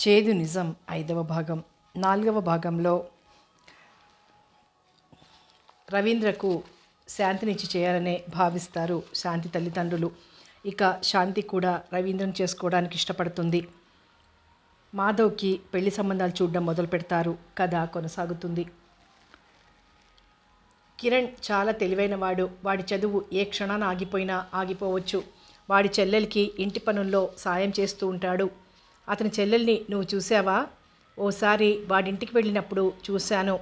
చేదు నిజం 5వ భాగం. 4వ భాగంలో రవీంద్రకు శాంతినిచ్చి చేయాలనే భావిస్తారు శాంతి తల్లిదండ్రులు. ఇక శాంతి కూడా రవీంద్రను చేసుకోవడానికి ఇష్టపడుతుంది. మాధవ్కి పెళ్లి సంబంధాలు చూడడం మొదలు పెడతారు. కథ కొనసాగుతుంది. కిరణ్ చాలా తెలివైనవాడు. వాడి చదువు ఏ క్షణాన ఆగిపోయినా ఆగిపోవచ్చు. వాడి చెల్లెలకి ఇంటి పనుల్లో సాయం చేస్తూ ఉంటాడు. అతని చెల్లెల్ని నువ్వు చూసావా? ఓసారి వాడింటికి వెళ్ళినప్పుడు చూశాను.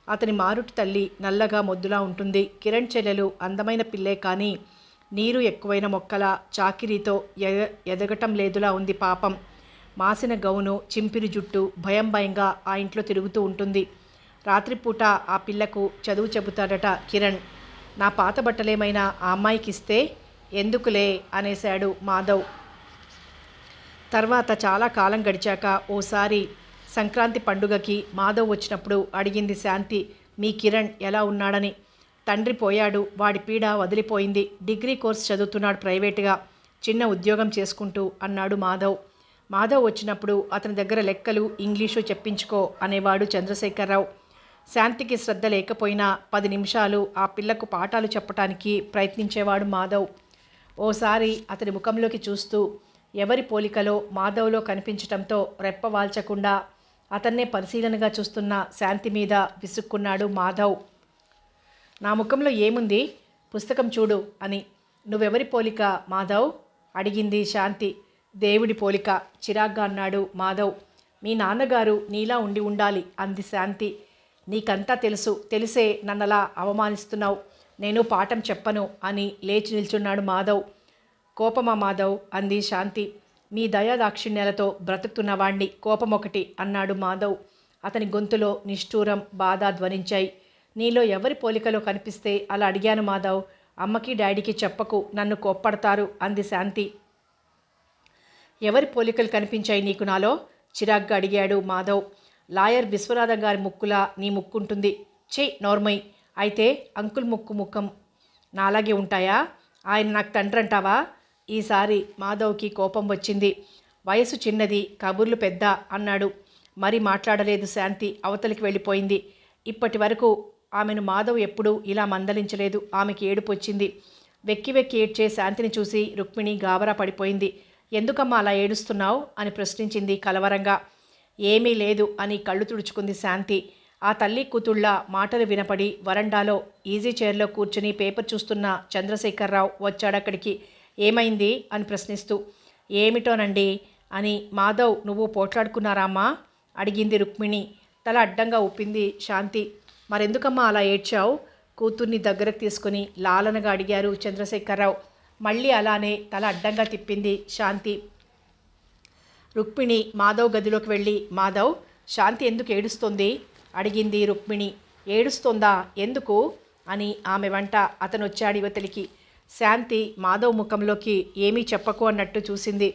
అతని మారుటి తల్లి నల్లగా మొద్దులా ఉంటుంది. కిరణ్ చెల్లెలు అందమైన పిల్లే, కానీ నీరు ఎక్కువైన మొక్కల చాకిరీతో ఎదగటం లేదులా ఉంది పాపం. మాసిన గౌను, చింపిరి జుట్టు, భయం భయంగా ఆ ఇంట్లో తిరుగుతూ ఉంటుంది. రాత్రిపూట ఆ పిల్లకు చదువు చెబుతాడట కిరణ్. నా పాత బట్టలేమైనా ఆ అమ్మాయికి ఇస్తే? ఎందుకులే అనేశాడు మాధవ్. తర్వాత చాలా కాలం గడిచాక ఓసారి సంక్రాంతి పండుగకి మాధవ్ వచ్చినప్పుడు అడిగింది శాంతి, మీ కిరణ్ ఎలా ఉన్నాడని. తండ్రి పోయాడు, వాడి పీడ వదిలిపోయింది. డిగ్రీ కోర్స్ చదువుతున్నాడు ప్రైవేటుగా, చిన్న ఉద్యోగం చేసుకుంటూ అన్నాడు మాధవ్. మాధవ్ వచ్చినప్పుడు అతని దగ్గర లెక్కలు, ఇంగ్లీషు చెప్పించుకో అనేవాడు చంద్రశేఖరరావు. శాంతికి శ్రద్ధ లేకపోయినా 10 నిమిషాలు ఆ పిల్లకు పాఠాలు చెప్పటానికి ప్రయత్నించేవాడు మాధవ్. ఓసారి అతని ముఖంలోకి చూస్తూ ఎవరి పోలికలో మాధవ్లో కనిపించటంతో రెప్పవాల్చకుండా అతన్నే పరిశీలనగా చూస్తున్న శాంతి మీద విసుక్కున్నాడు మాధవ్. నా ముఖంలో ఏముంది? పుస్తకం చూడు అని. నువ్వెవరి పోలిక మాధవ్ అడిగింది శాంతి. దేవుడి పోలిక చిరాగ్గా అన్నాడు మాధవ్. మీ నాన్నగారు నీలా ఉండి ఉండాలి అంది శాంతి. నీకంతా తెలుసు, తెలిసే నన్నలా అవమానిస్తున్నావు. నేను పాఠం చెప్పను అని లేచి నిల్చున్నాడు మాధవ్. కోపమా మాధవ్ అంది శాంతి. మీ దయాదాక్షిణ్యాలతో బ్రతుకుతున్నవాణ్ణి, కోపం ఒకటి అన్నాడు మాధవ్. అతని గొంతులో నిష్ఠూరం, బాధ ధ్వనించాయి. నీలో ఎవరి పోలికలో కనిపిస్తే అలా అడిగాను మాధవ్. అమ్మకి డాడీకి చెప్పకు, నన్ను కోప్పడతారు అంది శాంతి. ఎవరి పోలికలు కనిపించాయి నీకు నాలో? చిరాగ్గా అడిగాడు మాధవ్. లాయర్ విశ్వనాథం గారి ముక్కులా నీ ముక్కుంటుంది. ఛీ నోర్మై. అయితే అంకుల్ ముఖం నాలాగే ఉంటాయా? ఆయన నాకు తండ్రి అంటావా? ఈసారి మాధవ్కి కోపం వచ్చింది. వయసు చిన్నది, కబుర్లు పెద్ద అన్నాడు. మరి మాట్లాడలేదు శాంతి. అవతలికి వెళ్ళిపోయింది. ఇప్పటి వరకు ఆమెను మాధవ్ ఎప్పుడూ ఇలా మందలించలేదు. ఆమెకి ఏడుపు వచ్చింది. వెక్కి వెక్కి ఏడ్చే శాంతిని చూసి రుక్మిణి గాబరా పడిపోయింది. ఎందుకమ్మా అలా ఏడుస్తున్నావు అని ప్రశ్నించింది కలవరంగా. ఏమీ లేదు అని కళ్ళు తుడుచుకుంది శాంతి. ఆ తల్లి కూతుళ్ళ మాటలు వినపడి వరండాలో ఈజీ చైర్లో కూర్చుని పేపర్ చూస్తున్న చంద్రశేఖరరావు వచ్చాడక్కడికి. ఏమైంది అని ప్రశ్నిస్తూ. ఏమిటోనండి అని. మాధవ్ నువ్వు పోట్లాడుకున్నారా అమ్మా అడిగింది రుక్మిణి. తల అడ్డంగా ఊపింది శాంతి. మరెందుకమ్మా అలా ఏడ్చావు? కూతుర్ని దగ్గరకు తీసుకుని లాలనగా అడిగారు చంద్రశేఖరరావు. మళ్ళీ అలానే తల అడ్డంగా తిప్పింది శాంతి. రుక్మిణి మాధవ్ గదిలోకి వెళ్ళి, మాధవ్ శాంతి ఎందుకు ఏడుస్తోంది అడిగింది రుక్మిణి. ఏడుస్తోందా? ఎందుకు అని ఆమె వెంట అతను వచ్చాడు యువతలికి. శాంతి మాధవ్ ముఖంలోకి ఏమీ చెప్పకు అన్నట్టు చూసింది.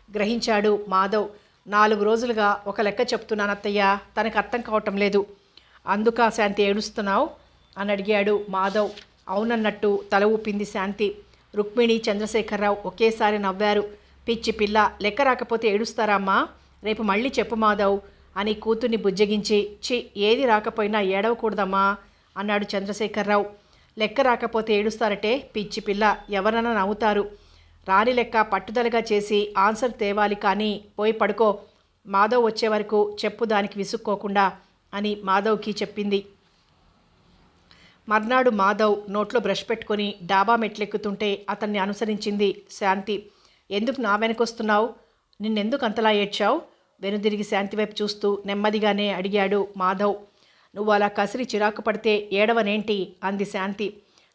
గ్రహించాడు మాధవ్. 4 రోజులుగా ఒక లెక్క చెప్తున్నాను అత్తయ్య, తనకు అర్థం కావటం లేదు. అందుకా శాంతి ఏడుస్తున్నావు అని అడిగాడు మాధవ్. అవునన్నట్టు తల ఊపింది శాంతి. రుక్మిణి, చంద్రశేఖరరావు ఒకేసారి నవ్వారు. పిచ్చి పిల్ల, లెక్క రాకపోతే ఏడుస్తారా అమ్మా? రేపు మళ్ళీ చెప్పు మాధవ్ అని కూతుర్ని బుజ్జగించి. ఏది రాకపోయినా ఏడవకూడదమ్మా అన్నాడు చంద్రశేఖరరావు. లెక్క రాకపోతే ఏడుస్తారటే? పిచ్చి పిల్ల, ఎవరన్నా నవ్వుతారు. రాని లెక్క పట్టుదలగా చేసి ఆన్సర్ తేవాలి, కానీ పోయి పడుకో. మాధవ్ వచ్చే వరకు చెప్పు దానికి విసుక్కోకుండా అని మాధవ్కి చెప్పింది. మర్నాడు మాధవ్ నోట్లో బ్రష్ పెట్టుకొని డాబా మెట్లెక్కుతుంటే అతన్ని అనుసరించింది శాంతి. ఎందుకు నా వెనకొస్తున్నావు? నిన్నెందుకు అంతలా ఏడ్చావు? వెనుదిరిగి శాంతి వైపు చూస్తూ నెమ్మదిగానే అడిగాడు మాధవ్. నువ్వు అలా కసిరి చిరాకు పడితే ఏడవనేంటి అంది శాంతి.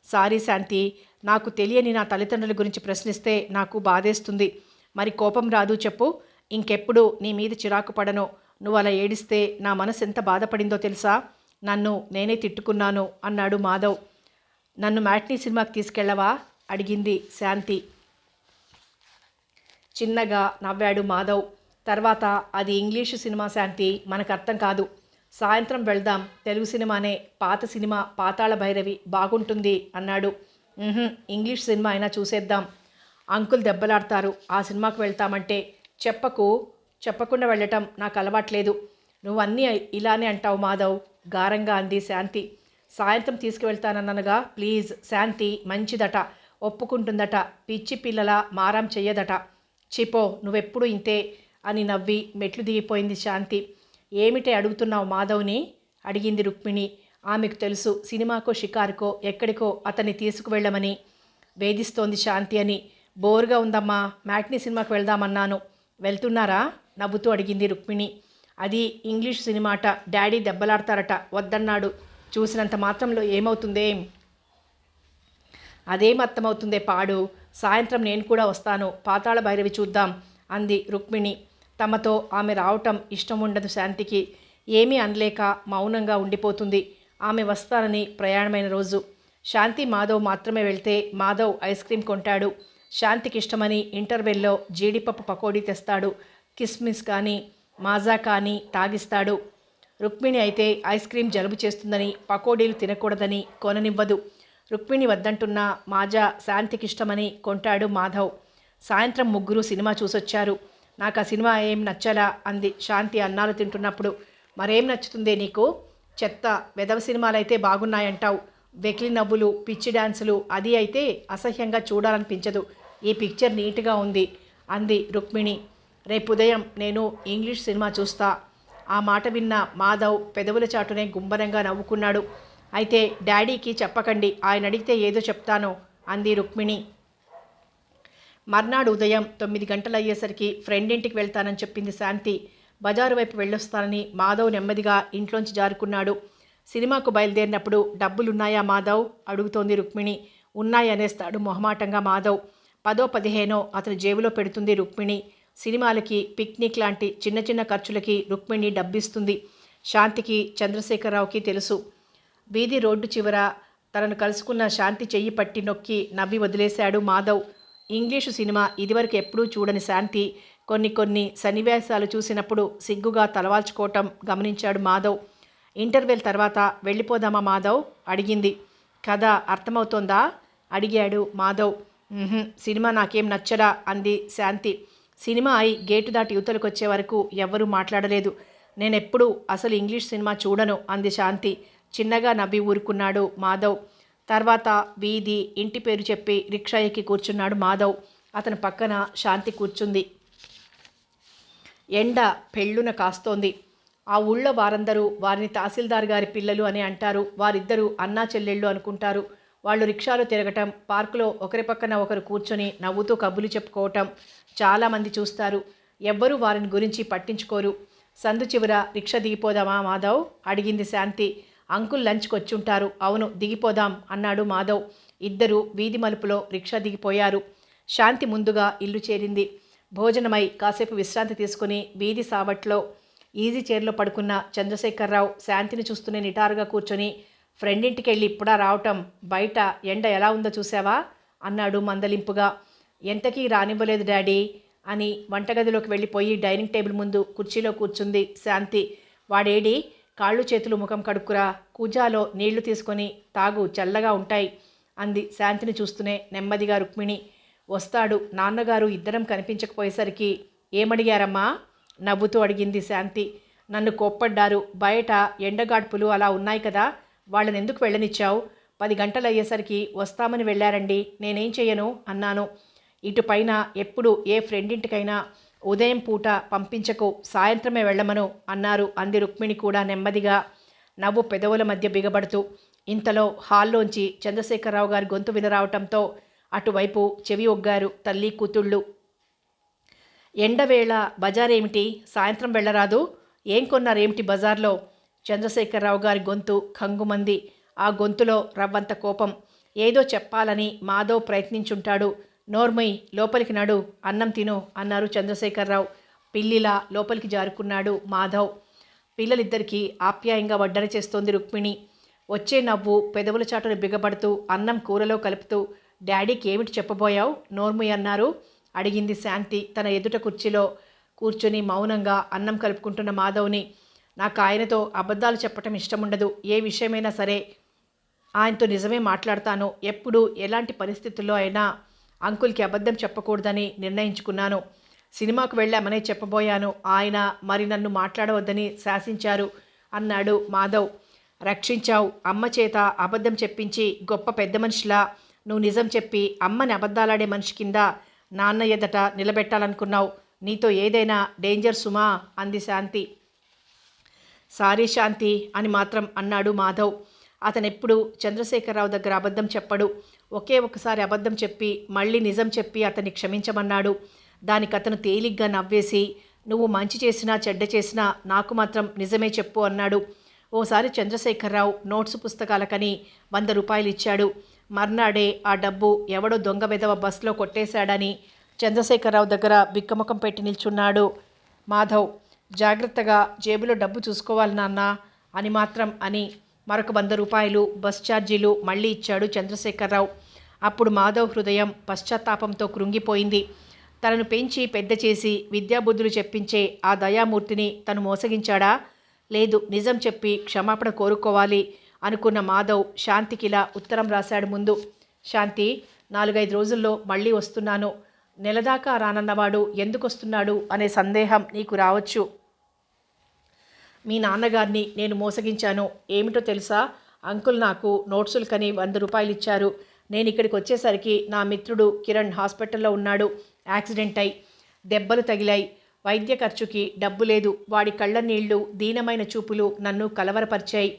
సారీ శాంతి, నాకు తెలియని నా తల్లిదండ్రుల గురించి ప్రశ్నిస్తే నాకు బాధేస్తుంది. మరి కోపం రాదు చెప్పు. ఇంకెప్పుడు నీ మీద చిరాకు పడను. నువ్వు అలా ఏడిస్తే నా మనసు ఎంత బాధపడిందో తెలుసా? నన్ను నేనే తిట్టుకున్నాను అన్నాడు మాధవ్. నన్ను మ్యాట్నీ సినిమాకి తీసుకెళ్ళవా అడిగింది శాంతి. చిన్నగా నవ్వాడు మాధవ్. తర్వాత అది ఇంగ్లీషు సినిమా శాంతి, మనకు అర్థం కాదు. సాయంత్రం వెళ్దాం, తెలుగు సినిమానే, పాత సినిమా పాతాళ భైరవి బాగుంటుంది అన్నాడు. ఇంగ్లీష్ సినిమా అయినా చూసేద్దాం. అంకుల్ దెబ్బలాడతారు ఆ సినిమాకు వెళ్తామంటే. చెప్పకు, చెప్పకుండా వెళ్ళటం నాకు అలవాట్లేదు. నువ్వు అన్నీ ఇలానే అంటావు మాధవ్, గారంగా అంది శాంతి. సాయంత్రం తీసుకువెళ్తానన్నగా. ప్లీజ్. శాంతి మంచిదట, ఒప్పుకుంటుందట, పిచ్చి పిల్లల మారం చెయ్యదట. చిపో, నువ్వెప్పుడు ఇంతే అని నవ్వి మెట్లు దిగిపోయింది శాంతి. ఏమిటే అడుగుతున్నావు మాధవ్ని అడిగింది రుక్మిణి. ఆమెకు తెలుసు సినిమాకో షికారుకో ఎక్కడికో అతన్ని తీసుకువెళ్ళమని. వేధిస్తోంది శాంతి అని. బోరుగా ఉందమ్మా, మ్యాట్నీ సినిమాకి వెళ్దామన్నాను. వెళ్తున్నారా నవ్వుతూ అడిగింది రుక్మిణి. అది ఇంగ్లీష్ సినిమాట, డాడీ దెబ్బలాడతారట, వద్దన్నాడు. చూసినంత మాత్రంలో ఏమవుతుందేం? అదేం అర్థమవుతుందే పాడు. సాయంత్రం నేను కూడా వస్తాను, పాతాళ భైరవి చూద్దాం అంది రుక్మిణి. తమతో ఆమె రావటం ఇష్టం ఉండదు శాంతికి. ఏమీ అనలేక మౌనంగా ఉండిపోతుంది. ఆమె వస్తానని ప్రయాణమైన రోజు. శాంతి మాధవ్ మాత్రమే వెళ్తే మాధవ్ ఐస్ క్రీమ్ కొంటాడు. శాంతికి ఇష్టమని ఇంటర్వెల్లో జీడిపప్పు పకోడీ తెస్తాడు. కిస్మిస్ కానీ మాజా కానీ తాగిస్తాడు. రుక్మిణి అయితే ఐస్ క్రీమ్ జలుబు చేస్తుందని, పకోడీలు తినకూడదని కొననివ్వదు. రుక్మిణి వద్దంటున్నా మాజా శాంతికి ఇష్టమని కొంటాడు మాధవ్. సాయంత్రం ముగ్గురు సినిమా చూసొచ్చారు. నాకు ఆ సినిమా ఏం నచ్చలా అంది శాంతి అన్నాలు తింటున్నప్పుడు. మరేం నచ్చుతుందే నీకు? చెత్త వెధవ సినిమాలైతే బాగున్నాయంటావు. వెకిలి నవ్వులు, పిచ్చి డాన్సులు, అది అయితే అసహ్యంగా చూడాలనిపించదు. ఈ పిక్చర్ నీట్గా ఉంది అంది రుక్మిణి. రేపు ఉదయం నేను ఇంగ్లీష్ సినిమా చూస్తా. ఆ మాట విన్న మాధవ్ పెదవుల చాటునే గుంభనంగా నవ్వుకున్నాడు. అయితే డాడీకి చెప్పకండి, ఆయన అడిగితే ఏదో చెప్తాను అంది రుక్మిణి. మర్నాడు ఉదయం 9 గంటలయ్యేసరికి ఫ్రెండ్ ఇంటికి వెళ్తానని చెప్పింది శాంతి. బజారు వైపు వెళ్ళొస్తానని మాధవ్ నెమ్మదిగా ఇంట్లోంచి జారుకున్నాడు. సినిమాకు బయలుదేరినప్పుడు డబ్బులున్నాయా మాధవ్ అడుగుతోంది రుక్మిణి. ఉన్నాయి అనేస్తాడు మొహమాటంగా మాధవ్. 10-15 అతని జేబులో పెడుతుంది రుక్మిణి. సినిమాలకి, పిక్నిక్ లాంటి చిన్న చిన్న ఖర్చులకి రుక్మిణి డబ్బిస్తుంది. శాంతికి, చంద్రశేఖరరావుకి తెలుసు. వీధి రోడ్డు చివర తనను కలుసుకున్న శాంతి చెయ్యి పట్టి నొక్కి నవ్వి వదిలేశాడు మాధవ్. ఇంగ్లీషు సినిమా ఇదివరకు ఎప్పుడూ చూడని శాంతి కొన్ని సన్నివేశాలు చూసినప్పుడు సిగ్గుగా తలవాల్చుకోవటం గమనించాడు మాధవ్. ఇంటర్వెల్ తర్వాత వెళ్ళిపోదామా మాధవ్ అడిగింది. కథ అర్థమవుతోందా అడిగాడు మాధవ్. సినిమా నాకేం నచ్చడా అంది శాంతి. సినిమా అయి గేటు దాటి యువతలకు వచ్చే వరకు ఎవ్వరూ మాట్లాడలేదు. నేనెప్పుడు అసలు ఇంగ్లీష్ సినిమా చూడను అంది శాంతి. చిన్నగా నవ్వి ఊరుకున్నాడు మాధవ్. తర్వాత వీధి, ఇంటి పేరు చెప్పి రిక్షా ఎక్కి కూర్చున్నాడు మాధవ్. అతని పక్కన శాంతి కూర్చుంది. ఎండ పెళ్ళున కాస్తోంది. ఆ ఊళ్ళో వారందరూ వారిని తహసీల్దార్ గారి పిల్లలు అని అంటారు. వారిద్దరూ అన్నా చెల్లెళ్ళు అనుకుంటారు. వాళ్ళు రిక్షాలో తిరగటం, పార్కులో ఒకరి పక్కన ఒకరు కూర్చొని నవ్వుతూ కబుర్లు చెప్పుకోవటం చాలామంది చూస్తారు. ఎవ్వరూ వారిని గురించి పట్టించుకోరు. సందు చివర రిక్షా దిగిపోదామా మాధవ్ అడిగింది శాంతి. అంకుల్ లంచ్కి వచ్చుంటారు. అవును, దిగిపోదాం అన్నాడు మాధవ్. ఇద్దరు వీధి మలుపులో రిక్షా దిగిపోయారు. శాంతి ముందుగా ఇల్లు చేరింది. భోజనమై కాసేపు విశ్రాంతి తీసుకుని వీధి సావట్లో ఈజీ చైర్లో పడుకున్న చంద్రశేఖరరావు శాంతిని చూస్తూనే నిటారుగా కూర్చొని, ఫ్రెండ్ ఇంటికి వెళ్ళి ఇప్పుడా రావటం? బయట ఎండ ఎలా ఉందో చూసావా అన్నాడు మందలింపుగా. ఎంతకీ రానివ్వలేదు డాడీ అని వంటగదిలోకి వెళ్ళిపోయి డైనింగ్ టేబుల్ ముందు కుర్చీలో కూర్చుంది శాంతి. వాడేడి? కాళ్ళు చేతులు ముఖం కడుక్కురా, కూజాలో నీళ్లు తీసుకొని తాగు, చల్లగా ఉంటాయి అంది శాంతిని చూస్తూనే నెమ్మదిగా రుక్మిణి. వస్తాడు, నాన్నగారు ఇద్దరం కనిపించకపోయేసరికి. ఏమడిగారమ్మా నవ్వుతూ అడిగింది శాంతి. నన్ను కోప్పడ్డారు. బయట ఎండగాడ్పులు అలా ఉన్నాయి కదా, వాళ్ళని ఎందుకు వెళ్ళనిచ్చావు? 10 గంటలు అయ్యేసరికి వస్తామని వెళ్ళారండి, నేనేం చెయ్యను అన్నాను. ఇటుపైన ఎప్పుడు ఏ ఫ్రెండ్ ఇంటికైనా ఉదయం పూట పంపించకు, సాయంత్రమే వెళ్ళమను అన్నారు అంది రుక్మిణి కూడా నెమ్మదిగా, నవ్వు పెదవుల మధ్య బిగబడుతూ. ఇంతలో హాల్లోంచి చంద్రశేఖరరావు గారి గొంతు వినరావటంతో అటువైపు చెవి ఒగ్గారు తల్లి కూతుళ్ళు. ఎండవేళ బజారేమిటి, సాయంత్రం వెళ్ళరాదు? ఏం కొన్నారేమిటి బజార్లో? చంద్రశేఖరరావు గారి గొంతు ఖంగుమంది. ఆ గొంతులో రవ్వంత కోపం. ఏదో చెప్పాలని మాధవ్ ప్రయత్నించుంటాడు. నోర్మయ్, లోపలికి నడు, అన్నం తిను అన్నారు చంద్రశేఖరరావు. పిల్లిలా లోపలికి జారుకున్నాడు మాధవ్. పిల్లలిద్దరికీ ఆప్యాయంగా వడ్డన చేస్తోంది రుక్మిణి. వచ్చే నవ్వు పెదవుల చాటును బిగబడుతూ అన్నం కూరలో కలుపుతూ, డాడీకి ఏమిటి చెప్పబోయావు నోర్మయ్ అన్నారు అడిగింది శాంతి తన ఎదుట కుర్చీలో కూర్చుని మౌనంగా అన్నం కలుపుకుంటున్న మాధవ్ని. నాకు ఆయనతో అబద్ధాలు చెప్పటం ఇష్టముండదు. ఏ విషయమైనా సరే ఆయనతో నిజమే మాట్లాడతాను. ఎప్పుడు ఎలాంటి పరిస్థితుల్లో అయినా అంకుల్కి అబద్ధం చెప్పకూడదని నిర్ణయించుకున్నాను. సినిమాకు వెళ్ళామనే చెప్పబోయాను. ఆయన మరి నన్ను మాట్లాడవద్దని శాసించారు అన్నాడు మాధవ్. రక్షించావు. అమ్మ చేత అబద్ధం చెప్పించి గొప్ప పెద్ద మనిషిలా నువ్వు నిజం చెప్పి అమ్మని అబద్ధాలాడే మనిషి కింద నాన్న ఎదట నిలబెట్టాలనుకున్నావు. నీతో ఏదైనా డేంజర్ సుమా అంది శాంతి. సారీ శాంతి అని మాత్రం అన్నాడు మాధవ్. అతనెప్పుడు చంద్రశేఖరరావు దగ్గర అబద్ధం చెప్పడు. ఒకే ఒకసారి అబద్ధం చెప్పి మళ్ళీ నిజం చెప్పి అతన్ని క్షమించమన్నాడు. దానికి అతను తేలిగ్గా నవ్వేసి, నువ్వు మంచి చేసినా చెడ్డ చేసినా నాకు మాత్రం నిజమే చెప్పు అన్నాడు. ఓసారి చంద్రశేఖరరావు నోట్సు పుస్తకాలకని 100 రూపాయలు ఇచ్చాడు. మర్నాడే ఆ డబ్బు ఎవడో దొంగ వెధవ బస్సులో కొట్టేశాడని చంద్రశేఖరరావు దగ్గర బిక్కముఖం పెట్టి నిల్చున్నాడు మాధవ్. జాగ్రత్తగా జేబులో డబ్బు చూసుకోవాలి నాన్న అని మాత్రం అని మరొక 100 రూపాయలు బస్ ఛార్జీలు మళ్ళీ ఇచ్చాడు చంద్రశేఖరరావు. అప్పుడు మాధవ్ హృదయం పశ్చాత్తాపంతో కృంగిపోయింది. తనను పెంచి పెద్ద చేసి విద్యాబుద్ధులు చెప్పించే ఆ దయామూర్తిని తను మోసగించాడా? లేదు, నిజం చెప్పి క్షమాపణ కోరుకోవాలి అనుకున్న మాధవ్ శాంతికిలా ఉత్తరం రాశాడు. ముందు, శాంతి, 4-5 రోజుల్లో మళ్ళీ వస్తున్నాను. నెలదాకా రానన్నవాడు ఎందుకు వస్తున్నాడు అనే సందేహం నీకు రావచ్చు. మీ నాన్నగారిని నేను మోసగించాను. ఏమిటో తెలుసా? అంకుల్ నాకు నోట్సులకని 100 రూపాయలు ఇచ్చారు. నేను ఇక్కడికి వచ్చేసరికి నా మిత్రుడు కిరణ్ హాస్పిటల్లో ఉన్నాడు. యాక్సిడెంట్ అయి దెబ్బలు తగిలాయి. వైద్య ఖర్చుకి డబ్బు లేదు. వాడి కళ్ళ నీళ్లు, దీనమైన చూపులు నన్ను కలవరపరిచాయి.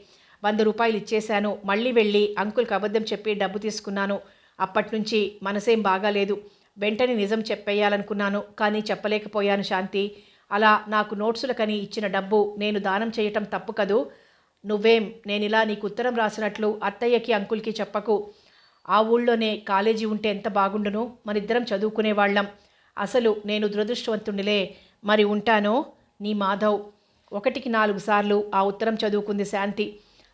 100 రూపాయలు ఇచ్చేశాను. మళ్ళీ వెళ్ళి అంకుల్కి అబద్ధం చెప్పి డబ్బు తీసుకున్నాను. అప్పట్నుంచి మనసేం బాగాలేదు. వెంటనే నిజం చెప్పేయాలనుకున్నాను, కానీ చెప్పలేకపోయాను శాంతి. అలా నాకు నోట్సులకని ఇచ్చిన డబ్బు నేను దానం చేయటం తప్పు కదూ? నువ్వేం నేనిలా నీకు ఉత్తరం రాసినట్లు అత్తయ్యకి అంకుల్కి చెప్పకు. ఆ ఊళ్ళోనే కాలేజీ ఉంటే ఎంత బాగుండును. మనిద్దరం చదువుకునేవాళ్ళం. అసలు నేను దురదృష్టవంతుడిలే. మరి ఉంటానో నీ మాధవ్. 1కి 4 సార్లు ఆ ఉత్తరం చదువుకుంది శాంతి.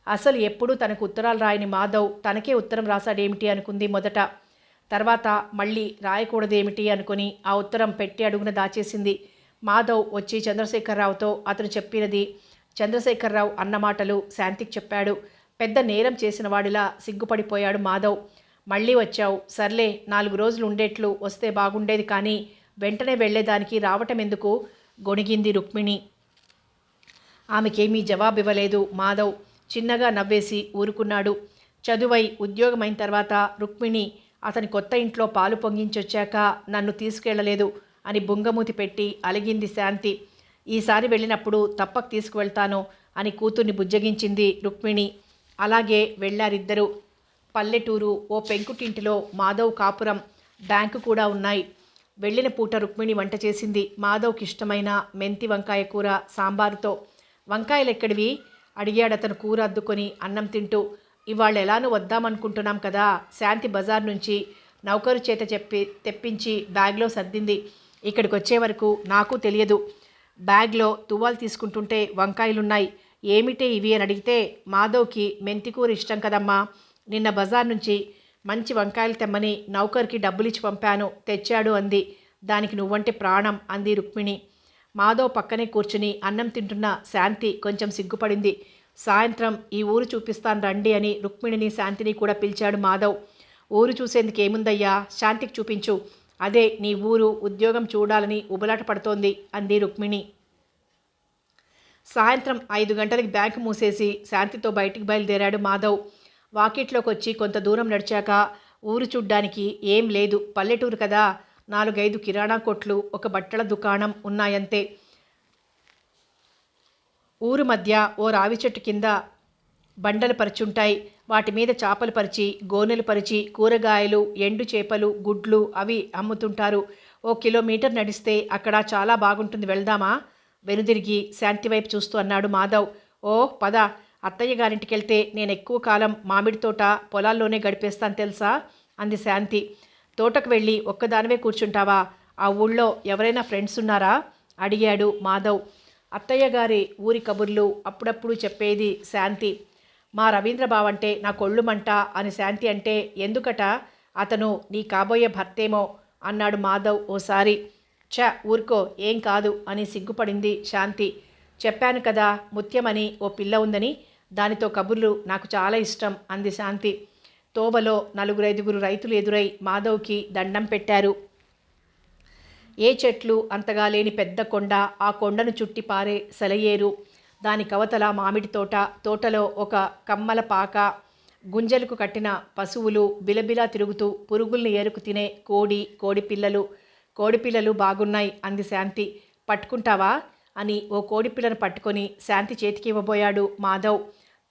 అసలు ఎప్పుడూ తనకు ఉత్తరాలు రాయని మాధవ్ తనకే ఉత్తరం రాశాడేమిటి అనుకుంది మొదట. తర్వాత మళ్ళీ రాయకూడదేమిటి అనుకుని ఆ ఉత్తరం పెట్టి అడుగున దాచేసింది. మాధవ్ వచ్చి చంద్రశేఖరరావుతో అతను చెప్పినది, చంద్రశేఖరరావు అన్న మాటలు శాంతికి చెప్పాడు. పెద్ద నేరం చేసిన వాడిలా సిగ్గుపడిపోయాడు మాధవ్. మళ్ళీ వచ్చావు, సర్లే 4 రోజులు ఉండేట్లు వస్తే బాగుండేది, కానీ వెంటనే వెళ్లేదానికి రావటం ఎందుకు? గొణిగింది రుక్మిణి. ఆమెకేమీ జవాబివ్వలేదు మాధవ్. చిన్నగా నవ్వేసి ఊరుకున్నాడు. చదువై ఉద్యోగమైన తర్వాత రుక్మిణి అతని కొత్త ఇంట్లో పాలు పొంగించొచ్చాక నన్ను తీసుకెళ్లలేదు అని బుంగమూతి పెట్టి అలిగింది శాంతి. ఈసారి వెళ్ళినప్పుడు తప్పక తీసుకువెళ్తాను అని కూతుర్ని బుజ్జగించింది రుక్మిణి. అలాగే వెళ్ళారిద్దరూ. పల్లెటూరు, ఓ పెంకుటింటిలో మాధవ్ కాపురం, బ్యాంకు కూడా ఉన్నాయి. వెళ్ళిన పూట రుక్మిణి వంట చేసింది. మాధవ్కి ఇష్టమైన మెంతి వంకాయ కూర సాంబారుతో. వంకాయలు ఎక్కడివి అడిగాడతను కూర అద్దుకొని అన్నం తింటూ. ఇవాళ ఎలానూ వద్దామనుకుంటున్నాం కదా. శాంతి బజార్ నుంచి నౌకరు చేత తెప్పించి బ్యాగ్లో సర్దింది. ఇక్కడికి వచ్చే వరకు నాకు తెలియదు. బ్యాగ్లో తువ్వాలు తీసుకుంటుంటే వంకాయలున్నాయి. ఏమిటే ఇవి అని అడిగితే, మాధవ్కి మెంతికూర ఇష్టం కదమ్మా, నిన్న బజార్ నుంచి మంచి వంకాయలు తెమ్మని నౌకర్కి డబ్బులిచ్చి పంపాను, తెచ్చాడు అంది. దానికి నువ్వంటే ప్రాణం అంది రుక్మిణి. మాధవ్ పక్కనే కూర్చుని అన్నం తింటున్న శాంతి కొంచెం సిగ్గుపడింది. సాయంత్రం ఈ ఊరు చూపిస్తాను రండి అని రుక్మిణిని శాంతిని కూడా పిలిచాడు మాధవ్. ఊరు చూసేందుకు ఏముందయ్యా, శాంతికి చూపించు. అదే నీ ఊరు, ఉద్యోగం చూడాలని ఉబలాట పడుతోంది అంది రుక్మిణి. సాయంత్రం 5 గంటలకి బ్యాంకు మూసేసి శాంతితో బయటికి బయలుదేరాడు మాధవ్. వాకిట్లోకి వచ్చి కొంత దూరం నడిచాక ఊరు చూడ్డానికి ఏం లేదు. పల్లెటూరు కదా. 4-5 కిరాణా కొట్లు, ఒక బట్టల దుకాణం ఉన్నాయంతే. ఊరు మధ్య ఓ రావి చెట్టు కింద బండలు పరిచుంటాయి. వాటి మీద చాపలు పరిచి, గోనెలు పరిచి, కూరగాయలు, ఎండు చేపలు, గుడ్లు అవి అమ్ముతుంటారు. ఓ కిలోమీటర్ నడిస్తే అక్కడ చాలా బాగుంటుంది, వెళ్దామా? వెనుదిరిగి శాంతి వైపు చూస్తూ అన్నాడు మాధవ్. ఓ పద, అత్తయ్య గారింటికి వెళ్తే నేను ఎక్కువ కాలం మామిడి తోట, పొలాల్లోనే గడిపేస్తాను తెలుసా అంది శాంతి. తోటకు వెళ్ళి ఒక్కదానివే కూర్చుంటావా? ఆ ఊళ్ళో ఎవరైనా ఫ్రెండ్స్ ఉన్నారా అడిగాడు మాధవ్. అత్తయ్య గారి ఊరి కబుర్లు అప్పుడప్పుడు చెప్పేది శాంతి. మా రవీంద్రబాబు అంటే నా కొళ్ళు మంట అని శాంతి అంటే, ఎందుకట? అతను నీ కాబోయే భర్తేమో అన్నాడు మాధవ్ ఓసారి. ఊరుకో, ఏం కాదు అని సిగ్గుపడింది శాంతి. చెప్పాను కదా ముత్యమని ఓ పిల్ల ఉందని, దానితో కబుర్లు నాకు చాలా ఇష్టం అంది శాంతి. తోవలో 4-5 రైతులు ఎదురై మాధవ్కి దండం పెట్టారు. ఏ చెట్లు అంతగా లేని పెద్ద కొండ, ఆ కొండను చుట్టి పారే సెలయేరు, దాని కవతల మామిడి తోట, తోటలో ఒక కమ్మల పాక, గుంజలకు కట్టిన పశువులు, బిలబిలా తిరుగుతూ పురుగుల్ని ఏరుకు తినే కోడిపిల్లలు. కోడిపిల్లలు బాగున్నాయి అంది శాంతి. పట్టుకుంటావా అని ఓ కోడిపిల్లను పట్టుకొని శాంతి చేతికి ఇవ్వబోయాడు మాధవ్.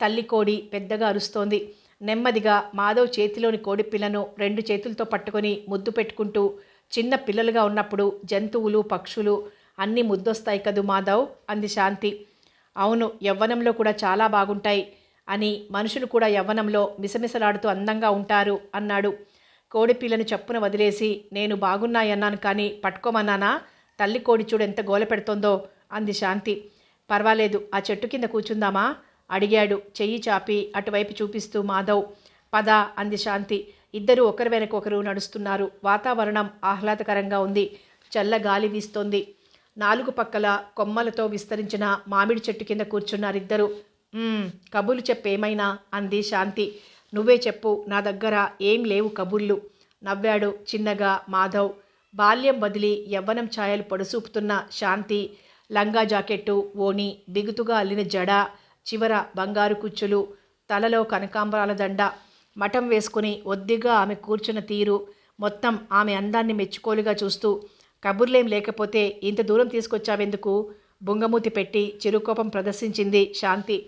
తల్లి కోడి పెద్దగా అరుస్తోంది. నెమ్మదిగా మాధవ్ చేతిలోని కోడిపిల్లను 2 చేతులతో పట్టుకొని ముద్దు పెట్టుకుంటూ, చిన్న పిల్లలుగా ఉన్నప్పుడు జంతువులు, పక్షులు అన్నీ ముద్దొస్తాయి కదూ మాధవ్ అంది శాంతి. అవును, యవ్వనంలో కూడా చాలా బాగుంటాయి అని, మనుషులు కూడా యవ్వనంలో మిసమిసలాడుతూ అందంగా ఉంటారు అన్నాడు. కోడిపిల్లను చప్పున వదిలేసి, నేను బాగున్నాయన్నాను కానీ పట్టుకోమన్నానా? తల్లి కోడి చూడు ఎంత గోల పెడుతోందో అంది శాంతి. పర్వాలేదు, ఆ చెట్టు కింద కూర్చుందామా అడిగాడు చెయ్యి చాపి అటువైపు చూపిస్తూ మాధవ్. పద అంది శాంతి. ఇద్దరూ ఒకరి వెనక ఒకరు నడుస్తున్నారు. వాతావరణం ఆహ్లాదకరంగా ఉంది. చల్ల గాలి వీస్తోంది. 4 పక్కల కొమ్మలతో విస్తరించిన మామిడి చెట్టు కింద కూర్చున్నారిద్దరూ. కబుర్లు చెప్పేమైనా అంది శాంతి. నువ్వే చెప్పు, నా దగ్గర ఏం లేవు కబుర్లు నవ్వాడు చిన్నగా మాధవ్. బాల్యం వదిలి యవ్వనం ఛాయలు పొడసూపుతున్న శాంతి లంగా జాకెట్టు, ఓణి, బిగుతుగా అల్లిన జడ, చివర బంగారు కుచ్చులు, తలలో కనకాంబరాల దండ, మఠం వేసుకుని ఒద్దిగా ఆమె కూర్చున్న తీరు, మొత్తం ఆమె అందాన్ని మెచ్చుకోలుగా చూస్తూ, కబుర్లేం లేకపోతే ఇంత దూరం తీసుకొచ్చావెందుకు? బుంగమూతి పెట్టి చిరుకోపం ప్రదర్శించింది శాంతి.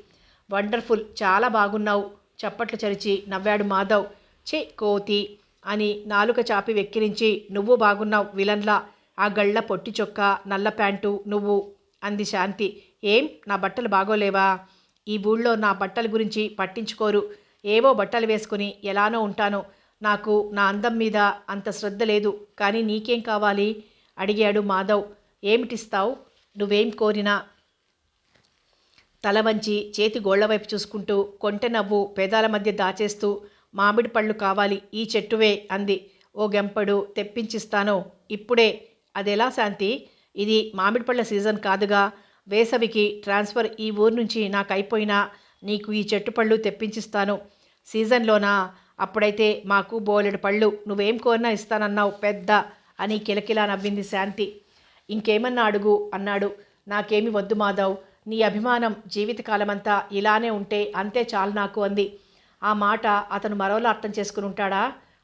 వండర్ఫుల్, చాలా బాగున్నావు చప్పట్లు చరిచి నవ్వాడు మాధవ్. ఛీ కోతి అని నాలుక చాపి వెక్కిరించి, నువ్వు బాగున్నావు విలన్లా, ఆ గళ్ళ పొట్టి చొక్కా, నల్ల ప్యాంటు నువ్వు అంది శాంతి. ఏం, నా బట్టలు బాగోలేవా? ఈ ఊళ్ళో నా బట్టల గురించి పట్టించుకోరు. ఏవో బట్టలు వేసుకుని ఎలానో ఉంటాను. నాకు నా అందం మీద అంత శ్రద్ధ లేదు. కానీ నీకేం కావాలి అడిగాడు మాధవ్. ఏమిటిస్తావు? నువ్వేం కోరినా. తల వంచి చేతి గోళ్లవైపు చూసుకుంటూ, కొంటె నవ్వు పెదాల మధ్య దాచేస్తూ, మామిడి పళ్ళు కావాలి, ఈ చెట్టువే అంది. ఓ గెంపడు తెప్పించిస్తాను ఇప్పుడే. అదెలా శాంతి? ఇది మామిడి పళ్ళ సీజన్ కాదుగా. వేసవికి ట్రాన్స్ఫర్ ఈ ఊరు నుంచి నాకు అయిపోయినా నీకు ఈ చెట్టు పళ్ళు తెప్పించిస్తాను. సీజన్లోనా? అప్పుడైతే మాకు బోలెడు పళ్ళు, నువ్వేం కోరినా ఇస్తానన్నావు పెద్ద అని కిలకిలా నవ్వింది శాంతి. ఇంకేమన్నా అడుగు అన్నాడు. నాకేమి వద్దు మాధవ్, నీ అభిమానం జీవితకాలమంతా ఇలానే ఉంటే అంతే చాలు నాకు అంది. ఆ మాట అతను మరోలా అర్థం చేసుకుని ఉంటాడా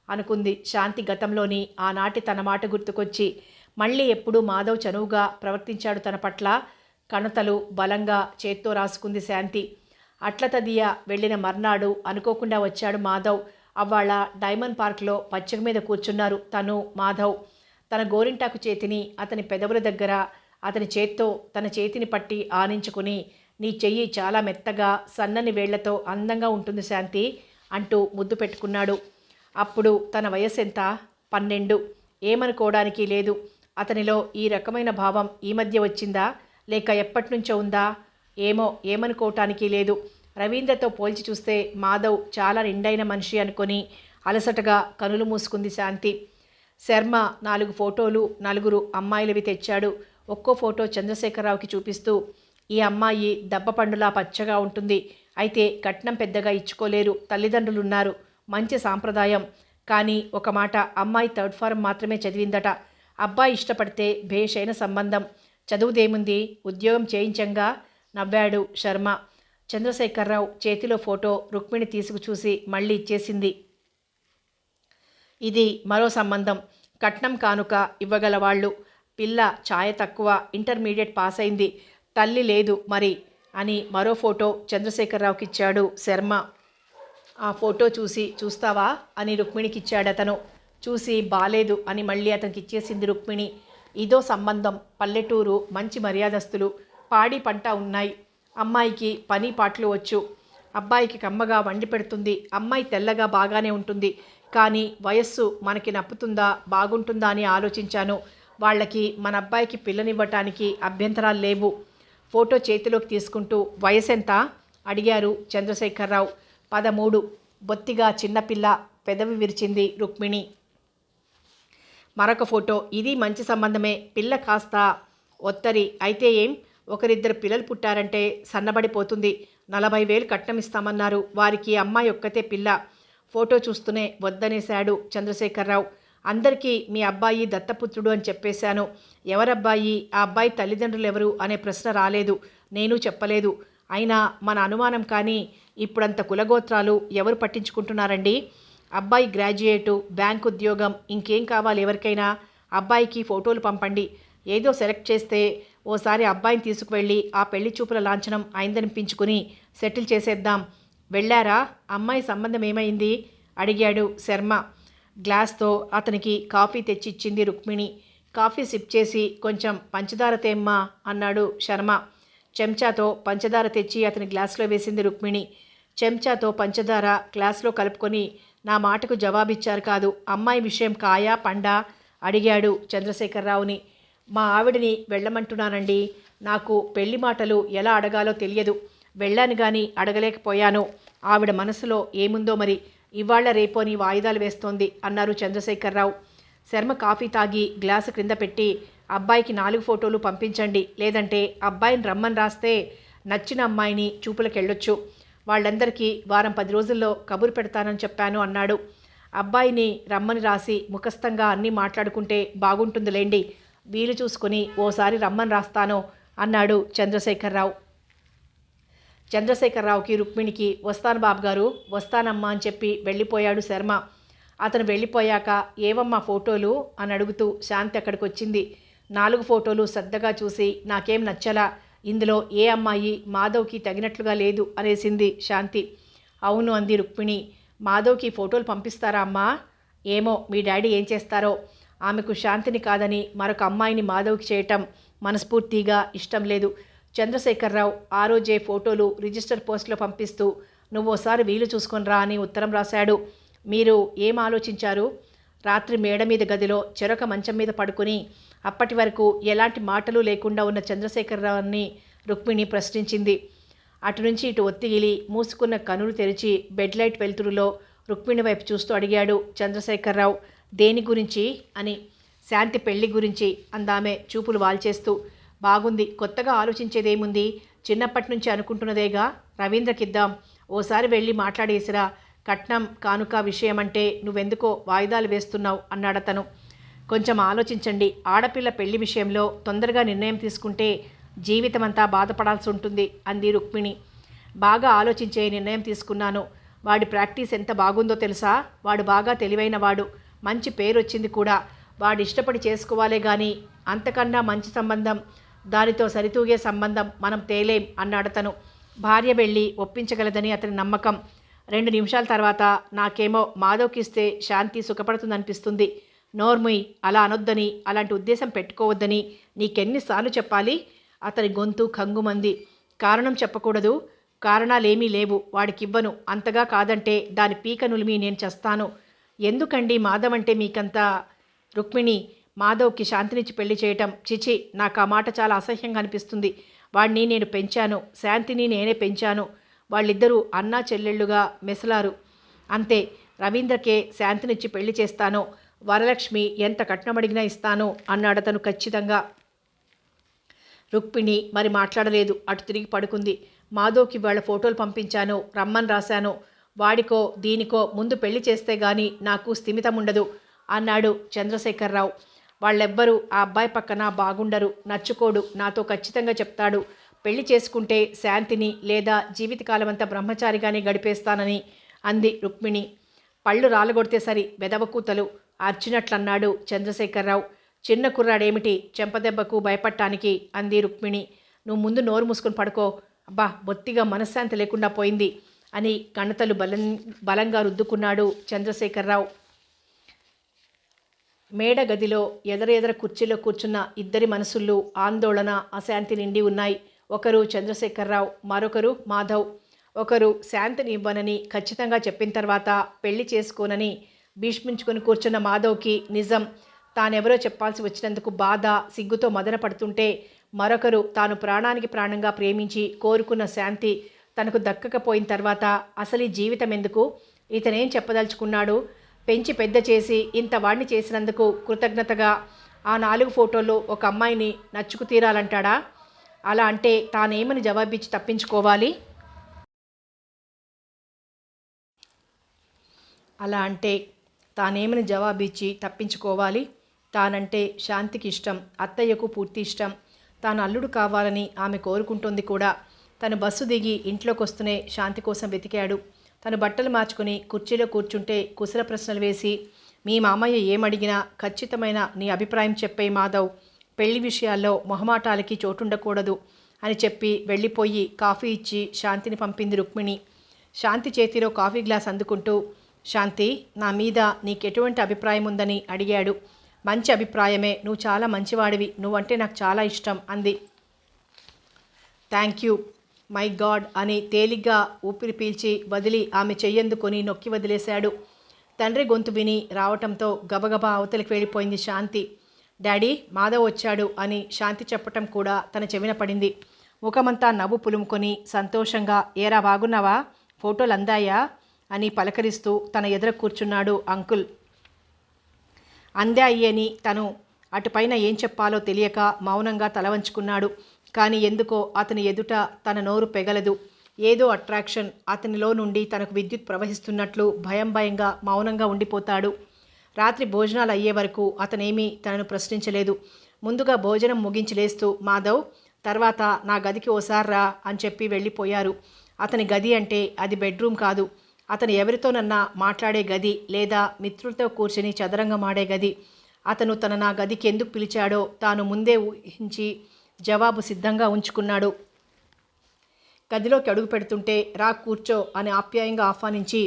అనుకుంది శాంతి. గతంలోని ఆనాటి తన మాట గుర్తుకొచ్చి మళ్ళీ ఎప్పుడూ మాధవ్ చనువుగా ప్రవర్తించాడు తన పట్ల. కణతలు బలంగా చేత్తో రాసుకుంది శాంతి. అట్లతదియ వెళ్ళిన మర్నాడు అనుకోకుండా వచ్చాడు మాధవ్. అవ్వాళ డైమండ్ పార్క్లో పచ్చిక మీద కూర్చున్నారు తను, మాధవ్. తన గోరింటాకు చేతిని అతని పెదవుల దగ్గర అతని చేత్తో తన చేతిని పట్టి ఆనించుకుని, నీ చెయ్యి చాలా మెత్తగా సన్నని వేళ్లతో అందంగా ఉంటుంది శాంతి అంటూ ముద్దు పెట్టుకున్నాడు. అప్పుడు తన వయసు ఎంత? 12. ఏమనుకోవడానికి లేదు. అతనిలో ఈ రకమైన భావం ఈ మధ్య వచ్చిందా లేక ఎప్పటినుంచో ఉందా? ఏమనుకోవటానికి లేదు. రవీంద్రతో పోల్చి చూస్తే మాధవ్ చాలా నిండైన మనిషి అనుకొని అలసటగా కనులు మూసుకుంది శాంతి. శర్మ 4 ఫోటోలు 4 అమ్మాయిలవి తెచ్చాడు. ఒక్కో ఫోటో చంద్రశేఖరరావుకి చూపిస్తూ, ఈ అమ్మాయి దబ్బపండులా పచ్చగా ఉంటుంది. అయితే కట్నం పెద్దగా ఇచ్చుకోలేరు. తల్లిదండ్రులున్నారు. మంచి సాంప్రదాయం. కానీ ఒక మాట, అమ్మాయి 3rd ఫారం మాత్రమే చదివిందట. అబ్బాయి ఇష్టపడితే భేషైన సంబంధం. చదువుదేముంది, ఉద్యోగం చేయించంగా నవ్వాడు శర్మ. చంద్రశేఖరరావు చేతిలో ఫోటో రుక్మిణి తీసుకు చూసి మళ్ళీ ఇచ్చేసింది. ఇది మరో సంబంధం. కట్నం కానుక ఇవ్వగలవాళ్ళు. పిల్ల ఛాయ తక్కువ, ఇంటర్మీడియట్ పాస్ అయింది. తల్లి లేదు మరి అని మరో ఫోటో చంద్రశేఖరరావుకి ఇచ్చాడు శర్మ. ఆ ఫోటో చూస్తావా అని రుక్మిణికి ఇచ్చాడతను. చూసి బాలేదు అని మళ్ళీ అతనికి ఇచ్చేసింది రుక్మిణి. ఇదో సంబంధం. పల్లెటూరు, మంచి మర్యాదస్తులు, పాడి పంట ఉన్నాయి. అమ్మాయికి పని పాటలు వచ్చు. అబ్బాయికి కమ్మగా వండి పెడుతుంది. అమ్మాయి తెల్లగా బాగానే ఉంటుంది. కానీ వయస్సు మనకి నప్పుతుందా బాగుంటుందా అని ఆలోచించాను. వాళ్ళకి మన అబ్బాయికి పిల్లనివ్వటానికి అభ్యంతరాలు లేవు. ఫోటో చేతిలోకి తీసుకుంటూ, వయసెంత అడిగారు చంద్రశేఖరరావు. 13. బొత్తిగా చిన్నపిల్ల పెదవి విరిచింది రుక్మిణి. మరొక ఫోటో. ఇది మంచి సంబంధమే. పిల్ల కాస్త ఒత్తరి. అయితే ఏం, ఒకరిద్దరు పిల్లలు పుట్టారంటే సన్నబడిపోతుంది. 40,000 కట్నం ఇస్తామన్నారు. వారికి అమ్మాయి ఒక్కతే పిల్ల. ఫోటో చూస్తూనే వద్దనేశాడు చంద్రశేఖరరావు. అందరికీ మీ అబ్బాయి దత్తపుత్రుడు అని చెప్పేశాను. ఎవరబ్బాయి, ఆ అబ్బాయి తల్లిదండ్రులు ఎవరు అనే ప్రశ్న రాలేదు. నేను చెప్పలేదు. అయినా మన అనుమానం కానీ ఇప్పుడంత కులగోత్రాలు ఎవరు పట్టించుకుంటున్నారండి? అబ్బాయి గ్రాడ్యుయేటు, బ్యాంక్ ఉద్యోగం, ఇంకేం కావాలి ఎవరికైనా? అబ్బాయికి ఫోటోలు పంపండి. ఏదో సెలెక్ట్ చేస్తే ఓసారి అబ్బాయిని తీసుకువెళ్ళి ఆ పెళ్లి చూపుల లాంఛనం అయిందనిపించుకుని సెటిల్ చేసేద్దాం. వెళ్ళారా? అమ్మాయి సంబంధం ఏమైంది? అడిగాడు శర్మ. గ్లాస్తో అతనికి కాఫీ తెచ్చిచ్చింది రుక్మిణి. కాఫీ సిప్ చేసి కొంచెం పంచదార తేమ్మా అన్నాడు శర్మ. చెంచాతో పంచదార తెచ్చి అతని గ్లాసులో వేసింది రుక్మిణి. చెంచాతో పంచదార గ్లాసులో కలుపుకొని నా మాటకు జవాబిచ్చారు కాదు. అమ్మాయి విషయం కాయా పండా అడిగాడు చంద్రశేఖరరావుని. మా ఆవిడని వెళ్ళమంటున్నానండి. నాకు పెళ్లి మాటలు ఎలా అడగాలో తెలియదు. వెళ్ళాను కానీ అడగలేకపోయాను. ఆవిడ మనసులో ఏముందో మరి. ఇవాళ రేపో అని వాయిదాలు వేస్తోంది అన్నారు చంద్రశేఖరరావు. శర్మ కాఫీ తాగి గ్లాసు క్రింద పెట్టి అబ్బాయికి 4 ఫోటోలు పంపించండి. లేదంటే అబ్బాయిని రమ్మని రాస్తే నచ్చిన అమ్మాయిని చూపులకెళ్ళొచ్చు. వాళ్ళందరికీ వారం 10 రోజుల్లో కబురు పెడతానని చెప్పాను అన్నాడు. అబ్బాయిని రమ్మని రాసి ముఖస్థంగా అన్నీ మాట్లాడుకుంటే బాగుంటుందిలేండి. వీలు చూసుకుని ఓసారి రమ్మని రాస్తాను అన్నాడు చంద్రశేఖరరావు. చంద్రశేఖరరావుకి రుక్మిణికి వస్తాను బాబుగారు, వస్తానమ్మా అని చెప్పి వెళ్ళిపోయాడు శర్మ. అతను వెళ్ళిపోయాక ఏవమ్మా ఫోటోలు అని అడుగుతూ శాంతి అక్కడికి వచ్చింది. 4 ఫోటోలు శ్రద్ధగా చూసి నాకేం నచ్చలా, ఇందులో ఏ అమ్మాయి మాధవ్కి తగినట్లుగా లేదు అనేసింది శాంతి. అవును అంది రుక్మిణి. మాధవ్కి ఫోటోలు పంపిస్తారా అమ్మా? ఏమో మీ డాడీ ఏం చేస్తారో. ఆమెకు శాంతిని కాదని మరొక అమ్మాయిని మాధవ్కి చేయటం మనస్ఫూర్తిగా ఇష్టం లేదు. చంద్రశేఖరరావు ఆ రోజే ఫోటోలు రిజిస్టర్ పోస్టులో పంపిస్తూ నువ్వోసారి వీలు చూసుకొని రా అని ఉత్తరం రాశాడు. మీరు ఏం ఆలోచించారు? రాత్రి మేడ మీద గదిలో చెరొక మంచం మీద పడుకుని అప్పటి వరకు ఎలాంటి మాటలు లేకుండా ఉన్న చంద్రశేఖరరావుని రుక్మిణి ప్రశ్నించింది. అటు నుంచి ఇటు ఒత్తిగిలి మూసుకున్న కనులు తెరిచి బెడ్ లైట్ వెలుతురులో రుక్మిణి వైపు చూస్తూ అడిగాడు చంద్రశేఖరరావు. దేని గురించి అని. శాంతి పెళ్లి గురించి అందామె చూపులు వాల్చేస్తూ. బాగుంది, కొత్తగా ఆలోచించేదేముంది? చిన్నప్పటి నుంచి అనుకుంటున్నదేగా. రవీంద్రకిద్దాం. ఓసారి వెళ్ళి మాట్లాడేసిరా. కట్నం కానుక విషయం అంటే నువ్వెందుకో వాయిదాలు వేస్తున్నావు అన్నాడతను. కొంచెం ఆలోచించండి. ఆడపిల్ల పెళ్లి విషయంలో తొందరగా నిర్ణయం తీసుకుంటే జీవితమంతా బాధపడాల్సి ఉంటుంది అంది రుక్మిణి. బాగా ఆలోచించే నిర్ణయం తీసుకున్నాను. వాడి ప్రాక్టీస్ ఎంత బాగుందో తెలుసా? వాడు బాగా తెలివైన వాడు. మంచి పేరు వచ్చింది కూడా. వాడు ఇష్టపడి చేసుకోవాలే కానీ అంతకన్నా మంచి సంబంధం, దానితో సరితూగే సంబంధం మనం తేలేం అన్నాడతను. భార్య వెళ్ళి ఒప్పించగలదని అతని నమ్మకం. 2 నిమిషాల తర్వాత నాకేమో మాధవ్కిస్తే శాంతి సుఖపడుతుందనిపిస్తుంది. నోర్ముయ్, అలా అనొద్దని, అలాంటి ఉద్దేశం పెట్టుకోవద్దని నీకెన్నిసార్లు చెప్పాలి? అతని గొంతు కంగుమంది. కారణం చెప్పకూడదు? కారణాలేమీ లేవు. వాడికివ్వను. అంతగా కాదంటే దాని పీక నులిమి నేను చస్తాను. ఎందుకండి మాధవ్ అంటే మీకంత? రుక్మిణి, మాధవ్కి శాంతినిచ్చి పెళ్లి చేయటం చిచి, నాకు ఆ మాట చాలా అసహ్యంగా అనిపిస్తుంది. వాడిని నేను పెంచాను, శాంతిని నేనే పెంచాను. వాళ్ళిద్దరూ అన్నా చెల్లెళ్ళుగా మెసలారు. అంతే. రవీంద్రకే శాంతినిచ్చి పెళ్లి చేస్తాను. వరలక్ష్మి ఎంత కట్నమడిగినా ఇస్తాను అన్నాడతను ఖచ్చితంగా. రుక్మిణి మరి మాట్లాడలేదు. అటు తిరిగి పడుకుంది. మాధవ్కి వాళ్ళ ఫోటోలు పంపించాను, రమ్మని రాశాను. వాడికో దీనికో ముందు పెళ్లి చేస్తే గాని నాకు స్థిమితం ఉండదు అన్నాడు చంద్రశేఖరరావు. వాళ్ళెవ్వరూ ఆ అబ్బాయి పక్కన బాగుండరు. నచ్చుకోడు. నాతో ఖచ్చితంగా చెప్తాడు. పెళ్లి చేసుకుంటే శాంతిని లేదా జీవితకాలమంతా బ్రహ్మచారిగానే గడిపేస్తానని అంది రుక్మిణి. పళ్ళు రాలగొడితే సరి, వెదవకూతలు అర్చినట్లన్నాడు చంద్రశేఖరరావు. చిన్న కుర్రాడేమిటి చెంపదెబ్బకు భయపడటానికి అంది రుక్మిణి. నువ్వు ముందు నోరు మూసుకొని పడుకో. అబ్బా, బొత్తిగా మనశ్శాంతి లేకుండా పోయింది అని కణతలు బలంగా రుద్దుకున్నాడు చంద్రశేఖరరావు. మేడ గదిలో ఎదరెదర కుర్చీలో కూర్చున్న ఇద్దరి మనసుల్లో ఆందోళన, అశాంతి నిండి ఉన్నాయి. ఒకరు చంద్రశేఖరరావు, మరొకరు మాధవ్. ఒకరు శాంతిని ఇవ్వనని ఖచ్చితంగా చెప్పిన తర్వాత పెళ్లి చేసుకోనని భీష్మించుకొని కూర్చున్న మాధవ్కి నిజం తానెవరో చెప్పాల్సి వచ్చినందుకు బాధ, సిగ్గుతో మదన పడుతుంటే, మరొకరు తాను ప్రాణానికి ప్రాణంగా ప్రేమించి కోరుకున్న శాంతి తనకు దక్కకపోయిన తర్వాత అసలు ఈ జీవితం ఎందుకు? ఇతనేం చెప్పదలుచుకున్నాడు? పెంచి పెద్ద చేసి ఇంత వాడిని చేసినందుకు కృతజ్ఞతగా ఆ 4 ఫోటోల్లో ఒక అమ్మాయిని నచ్చుకు తీరాలంటాడా? అలా అంటే తానేమని జవాబిచ్చి తప్పించుకోవాలి? అలా అంటే తానేమని జవాబిచ్చి తప్పించుకోవాలి? తానంటే శాంతికి ఇష్టం, అత్తయ్యకు పూర్తి ఇష్టం. తాను అల్లుడు కావాలని ఆమె కోరుకుంటుంది కూడా. తను బస్సు దిగి ఇంట్లోకి వస్తూనే శాంతి కోసం వెతికాడు. తను బట్టలు మార్చుకుని కుర్చీలో కూర్చుంటే కుశల ప్రశ్నలు వేసి, మీ మామయ్య ఏమడిగినా ఖచ్చితమైన నీ అభిప్రాయం చెప్పే మాధవ్. పెళ్లి విషయాల్లో మొహమాటాలకి చోటుండకూడదు అని చెప్పి వెళ్ళిపోయి కాఫీ ఇచ్చి శాంతిని పంపింది రుక్మిణి. శాంతి చేతిలో కాఫీ గ్లాస్ అందుకుంటూ, శాంతి, నా మీద నీకెటువంటి అభిప్రాయం ఉందని అడిగాడు. మంచి అభిప్రాయమే, నువ్వు చాలా మంచివాడివి, నువ్వంటే నాకు చాలా ఇష్టం అంది. థ్యాంక్ యూ, మై గాడ్ అని తేలిగ్గా ఊపిరి పీల్చి వదిలి ఆమె చెయ్యందుకొని నొక్కి వదిలేశాడు. తండ్రి గొంతు విని రావటంతో గబగబా అవతలికి వెళ్ళిపోయింది శాంతి. డాడీ, మాధవ్ వచ్చాడు అని శాంతి చెప్పటం కూడా తన చెవిన పడింది. ముఖమంతా నవ్వు పులుముకొని సంతోషంగా, ఏరా బాగున్నావా, ఫోటోలు అందాయా అని పలకరిస్తూ తన ఎదుర కూర్చున్నాడు అంకుల్. అందాయి అని తను అటుపైన ఏం చెప్పాలో తెలియక మౌనంగా తల వంచుకున్నాడు. కానీ ఎందుకో అతని ఎదుట తన నోరు పెగలదు. ఏదో అట్రాక్షన్ అతనిలో నుండి తనకు విద్యుత్ ప్రవహిస్తున్నట్లు భయంగా మౌనంగా ఉండిపోతాడు. రాత్రి భోజనాలు అయ్యే వరకు అతనేమీ తనను ప్రశ్నించలేదు. ముందుగా భోజనం ముగించి లేస్తూ, మాధవ్, తర్వాత నా గదికి ఓసారి రా అని చెప్పి వెళ్ళిపోయారు. అతని గది అంటే అది బెడ్రూమ్ కాదు, అతను ఎవరితోనన్నా మాట్లాడే గది లేదా మిత్రులతో కూర్చుని చదరంగం ఆడే గది. అతను నా గదికి ఎందుకు పిలిచాడో తాను ముందే ఊహించి జవాబు సిద్ధంగా ఉంచుకున్నాడు. గదిలోకి అడుగు పెడుతుంటే రా కూర్చో అని ఆప్యాయంగా ఆహ్వానించి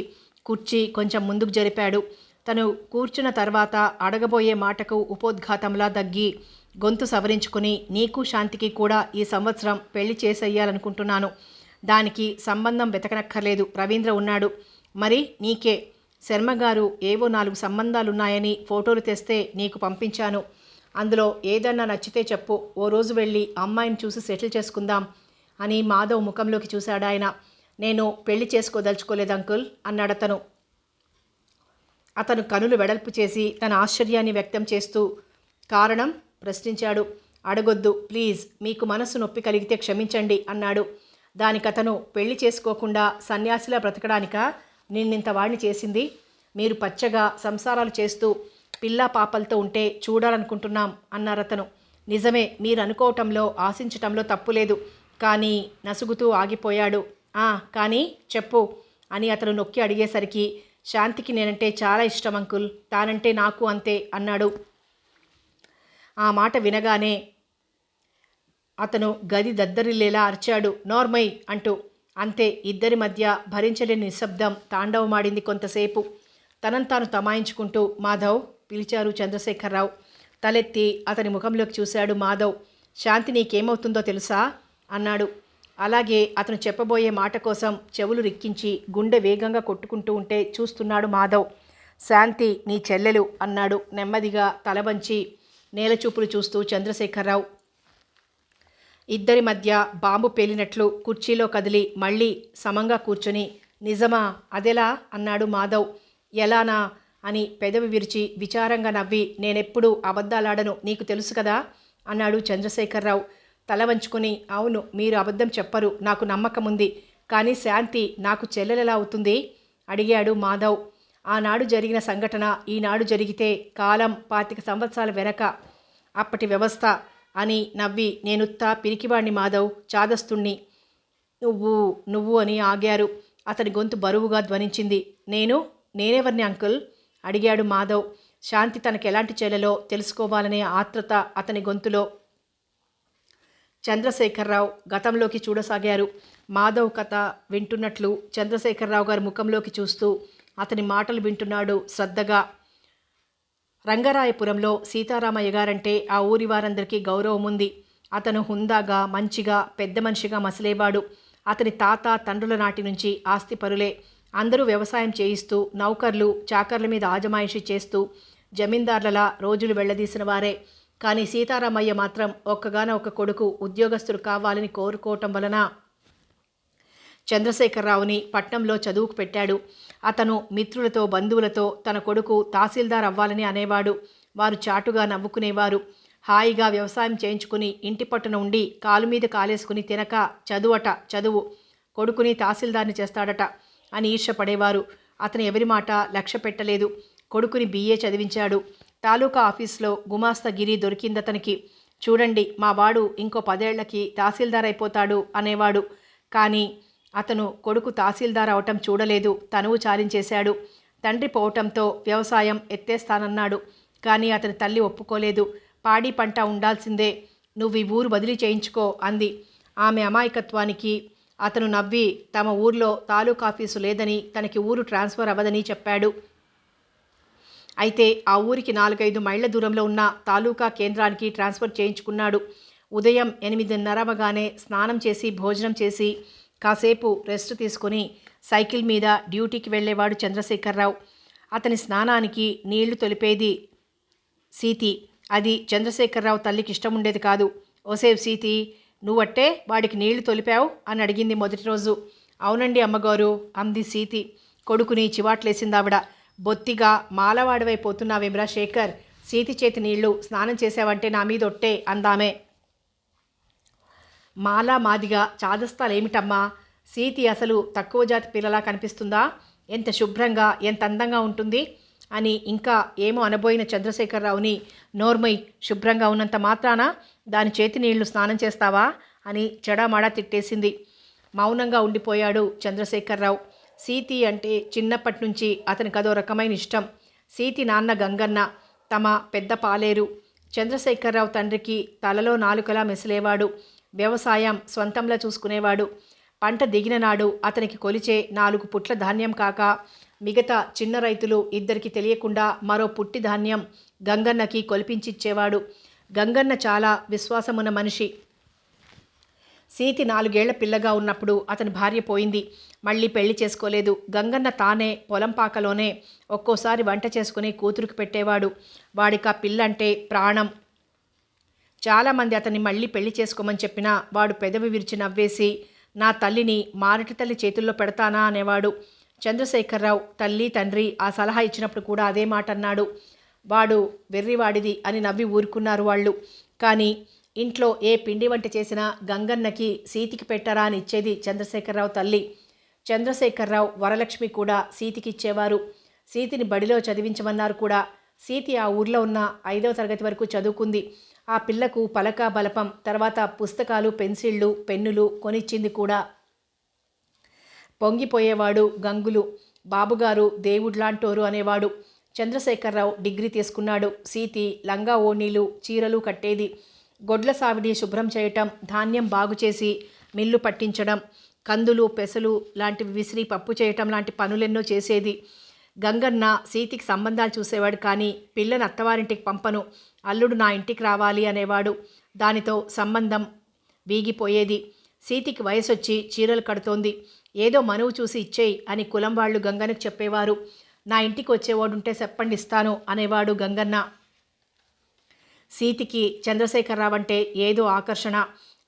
కుర్చీ కొంచెం ముందుకు జరిపాడు. తను కూర్చున్న తర్వాత అడగబోయే మాటకు ఉపోద్ఘాతంలా దగ్గి గొంతు సవరించుకుని, నీకు శాంతికి కూడా ఈ సంవత్సరం పెళ్లి చేసేయాలనుకుంటున్నాను. దానికి సంబంధం వెతకనక్కర్లేదు, రవీంద్ర ఉన్నాడు. మరి నీకే, శర్మగారు ఏవో 4 సంబంధాలున్నాయని ఫోటోలు తెస్తే నీకు పంపించాను. అందులో ఏదన్నా నచ్చితే చెప్పు, ఓ రోజు వెళ్ళి అమ్మాయిని చూసి సెటిల్ చేసుకుందాం అని మాధవ్ ముఖంలోకి చూశాడాయన. నేను పెళ్లి చేసుకోదలుచుకోలేదు అంకుల్ అన్నాడతను. అతను కనులు వెడల్పు చేసి తన ఆశ్చర్యాన్ని వ్యక్తం చేస్తూ, కారణం ప్రశ్నించాడు. అడగొద్దు ప్లీజ్, మీకు మనసు నొప్పి కలిగితే క్షమించండి అన్నాడు. దానికతను, పెళ్లి చేసుకోకుండా సన్యాసిలా బ్రతకడానికా నిన్నింత వాడిని చేసింది? మీరు పచ్చగా సంసారాలు చేస్తూ పిల్లా పాపలతో ఉంటే చూడాలనుకుంటున్నాం అన్నారతను. నిజమే, మీరు అనుకోవటంలో ఆశించటంలో తప్పులేదు, కానీ నసుగుతూ ఆగిపోయాడు. కానీ చెప్పు అని అతను నొక్కి అడిగేసరికి, శాంతికి నేనంటే చాలా ఇష్టం అంకుల్, తానంటే నాకు అంతే అన్నాడు. ఆ మాట వినగానే అతను గది దద్దరిల్లేలా అరిచాడు, నోర్మై అంటూ. అంతే, ఇద్దరి మధ్య భరించలేని నిశ్శబ్దం తాండవమాడింది కొంతసేపు. తనంతాను తమాయించుకుంటూ మాధవ్ పిలిచారు చంద్రశేఖరరావు. తలెత్తి అతని ముఖంలోకి చూశాడు మాధవ్. శాంతి నీకేమవుతుందో తెలుసా అన్నాడు. అలాగే అతను చెప్పబోయే మాట కోసం చెవులు రిక్కించి గుండె వేగంగా కొట్టుకుంటూ ఉంటే చూస్తున్నాడు మాధవ్. శాంతి నీ చెల్లెలు అన్నాడు నెమ్మదిగా తలవంచి నేలచూపులు చూస్తూ చంద్రశేఖరరావు. ఇద్దరి మధ్య బాంబు పేలినట్లు కుర్చీలో కదిలి మళ్ళీ సమంగా కూర్చొని, నిజమా, అదెలా అన్నాడు మాధవ్. ఎలానా అని పెదవి విరిచి విచారంగా నవ్వి, నేనెప్పుడూ అబద్ధాలాడను, నీకు తెలుసు కదా అన్నాడు చంద్రశేఖరరావు తల వంచుకొని. అవును, మీరు అబద్ధం చెప్పరు, నాకు నమ్మకం ఉంది. కానీ శాంతి నాకు చెల్లెలెలా అవుతుంది అడిగాడు మాధవ్. ఆనాడు జరిగిన సంఘటన ఈనాడు జరిగితే కాలం 25 సంవత్సరాల వెనక అప్పటి వ్యవస్థ అని నవ్వి, నేనుత్తా పిరికివాణ్ణి మాధవ్, చాదస్తుణ్ణి. నువ్వు అని ఆగారు. అతని గొంతు బరువుగా ధ్వనించింది. నేనెవరిని అంకుల్ అడిగాడు మాధవ్. శాంతి తనకెలాంటి చెల్లెలో తెలుసుకోవాలనే ఆత్రత అతని గొంతులో. చంద్రశేఖరరావు గతంలోకి చూడసాగారు. మాధవ్ కథ వింటున్నట్లు చంద్రశేఖరరావు గారి ముఖంలోకి చూస్తూ అతని మాటలు వింటున్నాడు శ్రద్ధగా. రంగరాయపురంలో సీతారామయ్య గారంటే ఆ ఊరి వారందరికీ గౌరవం ఉంది. అతను హుందాగా, మంచిగా, పెద్ద మనిషిగా మసలేవాడు. అతని తాత తండ్రుల నాటి నుంచి ఆస్తిపరులే. అందరూ వ్యవసాయం చేయిస్తూ, నౌకర్లు చాకర్ల మీద ఆజమాయిషీ చేస్తూ జమీందార్లలా రోజులు వెళ్లదీసిన వారే. కానీ సీతారామయ్య మాత్రం ఒక్కగానొక్క కొడుకు ఉద్యోగస్తుడు కావాలని కోరుకోవటం వలన చంద్రశేఖరరావుని పట్నంలో చదువుకు పెట్టాడు. అతను మిత్రులతో, బంధువులతో తన కొడుకు తహసీల్దార్ అవ్వాలని అనేవాడు. వారు చాటుగా నవ్వుకునేవారు. హాయిగా వ్యవసాయం చేయించుకుని ఇంటి పట్టున ఉండి కాలు మీద కాలేసుకుని తినక చదువు కొడుకుని తహసీల్దార్ని చేస్తాడట అని ఈర్ష్యపడేవారు. అతను ఎవరి మాట లక్ష్య పెట్టలేదు. కొడుకుని BA చదివించాడు. తాలూకా ఆఫీస్లో గుమాస్తగిరి దొరికిందతనికి. చూడండి, మా వాడు ఇంకో 10 ఏళ్లకి తహసీల్దార్ అయిపోతాడు అనేవాడు. కానీ అతను కొడుకు తహసీల్దార్ అవటం చూడలేదు, తనువు చాలించేశాడు. తండ్రి పోవటంతో వ్యవసాయం ఎత్తేస్తానన్నాడు. కానీ అతని తల్లి ఒప్పుకోలేదు. పాడి పంట ఉండాల్సిందే, నువ్వు ఈ ఊరు బదిలీ చేయించుకో అంది. ఆమె అమాయకత్వానికి అతను నవ్వి తమ ఊర్లో తాలూకా ఆఫీసు లేదని, తనకి ఊరు ట్రాన్స్ఫర్ అవ్వదని చెప్పాడు. అయితే ఆ ఊరికి 4-5 మైళ్ళ దూరంలో ఉన్న తాలూకా కేంద్రానికి ట్రాన్స్ఫర్ చేయించుకున్నాడు. ఉదయం 8:30 అవగానే స్నానం చేసి భోజనం చేసి కాసేపు రెస్ట్ తీసుకుని సైకిల్ మీద డ్యూటీకి వెళ్ళేవాడు చంద్రశేఖరరావు. అతని స్నానానికి నీళ్లు తొలిపేది సీతి. అది చంద్రశేఖరరావు తల్లికి ఇష్టం ఉండేది కాదు. ఓసేవ్ సీతి, నువ్వట్టే వాడికి నీళ్లు తొలిపావు అని అడిగింది మొదటి రోజు. అవునండి అమ్మగారు అంది సీతి. కొడుకుని చివాట్లేసిందావిడ. బొత్తిగా మాలవాడివైపోతున్నావేమ్రా శేఖర్, సీతి చేతి నీళ్లు స్నానం చేసావంటే నా మీద ఒట్టే అందామే. మాలా మాదిగా చాదస్తాలేమిటమ్మా, సీతి అసలు తక్కువ జాతి పిల్లలా కనిపిస్తుందా? ఎంత శుభ్రంగా ఎంత అందంగా ఉంటుంది అని ఇంకా ఏమో అనబోయిన చంద్రశేఖరరావుని, నోర్మై, శుభ్రంగా ఉన్నంత మాత్రాన దాని చేతి నీళ్లు స్నానం చేస్తావా అని చెడామాడా తిట్టేసింది. మౌనంగా ఉండిపోయాడు చంద్రశేఖరరావు. సీతి అంటే చిన్నప్పటి నుంచి అతనికి అదో రకమైన ఇష్టం. సీతి నాన్న గంగన్న తమ పెద్ద పాలేరు. చంద్రశేఖరరావు తండ్రికి తలలో నాలుకలా మెసిలేవాడు. వ్యవసాయం స్వంతంలా చూసుకునేవాడు. పంట దిగిన నాడు అతనికి కొలిచే 4 పుట్ల ధాన్యం కాక మిగతా చిన్న రైతులు ఇద్దరికి తెలియకుండా మరో పుట్టి ధాన్యం గంగన్నకి కొలిపించిచ్చేవాడు. గంగన్న చాలా విశ్వాసమున్న మనిషి. సీతి 4 ఏళ్ల పిల్లగా ఉన్నప్పుడు అతని భార్య పోయింది. మళ్ళీ పెళ్లి చేసుకోలేదు. గంగన్న తానే పొలం పాకలోనే ఒక్కోసారి వంట చేసుకుని కూతురికి పెట్టేవాడు. వాడికి ఆ పిల్లంటే ప్రాణం. చాలామంది అతన్ని మళ్ళీ పెళ్లి చేసుకోమని చెప్పినా వాడు పెదవి విరిచి నవ్వేసి, నా తల్లిని మారటి తల్లి చేతుల్లో పెడతానా అనేవాడు. చంద్రశేఖరరావు తల్లి తండ్రి ఆ సలహా ఇచ్చినప్పుడు కూడా అదే మాట అన్నాడు. వాడు వెర్రివాడిది అని నవ్వి ఊరుకున్నారు వాళ్ళు. కానీ ఇంట్లో ఏ పిండి వంట చేసినా గంగన్నకి సీతికి పెట్టరా అని ఇచ్చేది చంద్రశేఖరరావు తల్లి. చంద్రశేఖరరావు వరలక్ష్మి కూడా సీతికి ఇచ్చేవారు. సీతిని బడిలో చదివించమన్నారు కూడా. సీతి ఆ ఊర్లో ఉన్న 5వ తరగతి వరకు చదువుకుంది. ఆ పిల్లకు పలక బలపం, తర్వాత పుస్తకాలు, పెన్సిళ్ళు, పెన్నులు కొనిచ్చింది కూడా. పొంగిపోయేవాడు గంగులు. బాబుగారు దేవుడ్లాంటోరు అనేవాడు. చంద్రశేఖరరావు డిగ్రీ తీసుకున్నాడు. సీతి లంగా ఓణీలు చీరలు కట్టేది. గొడ్ల సావిడి శుభ్రం చేయటం, ధాన్యం బాగు చేసి మిల్లు పట్టించడం, కందులు పెసలు లాంటివి విసిరి పప్పు చేయటం లాంటి పనులెన్నో చేసేది. గంగన్న సీతికి సంబంధాలు చూసేవాడు. కానీ పిల్లని అత్తవారింటికి పంపను, అల్లుడు నా ఇంటికి రావాలి అనేవాడు. దానితో సంబంధం వీగిపోయేది. సీతికి వయసొచ్చి చీరలు కడుతోంది, ఏదో మనువు చూసి ఇచ్చేయి అని కులం వాళ్ళు గంగన్నకు చెప్పేవారు. నా ఇంటికి వచ్చేవాడుంటే చెప్పండి ఇస్తాను అనేవాడు గంగన్న. సీతికి చంద్రశేఖరరావు అంటే ఏదో ఆకర్షణ.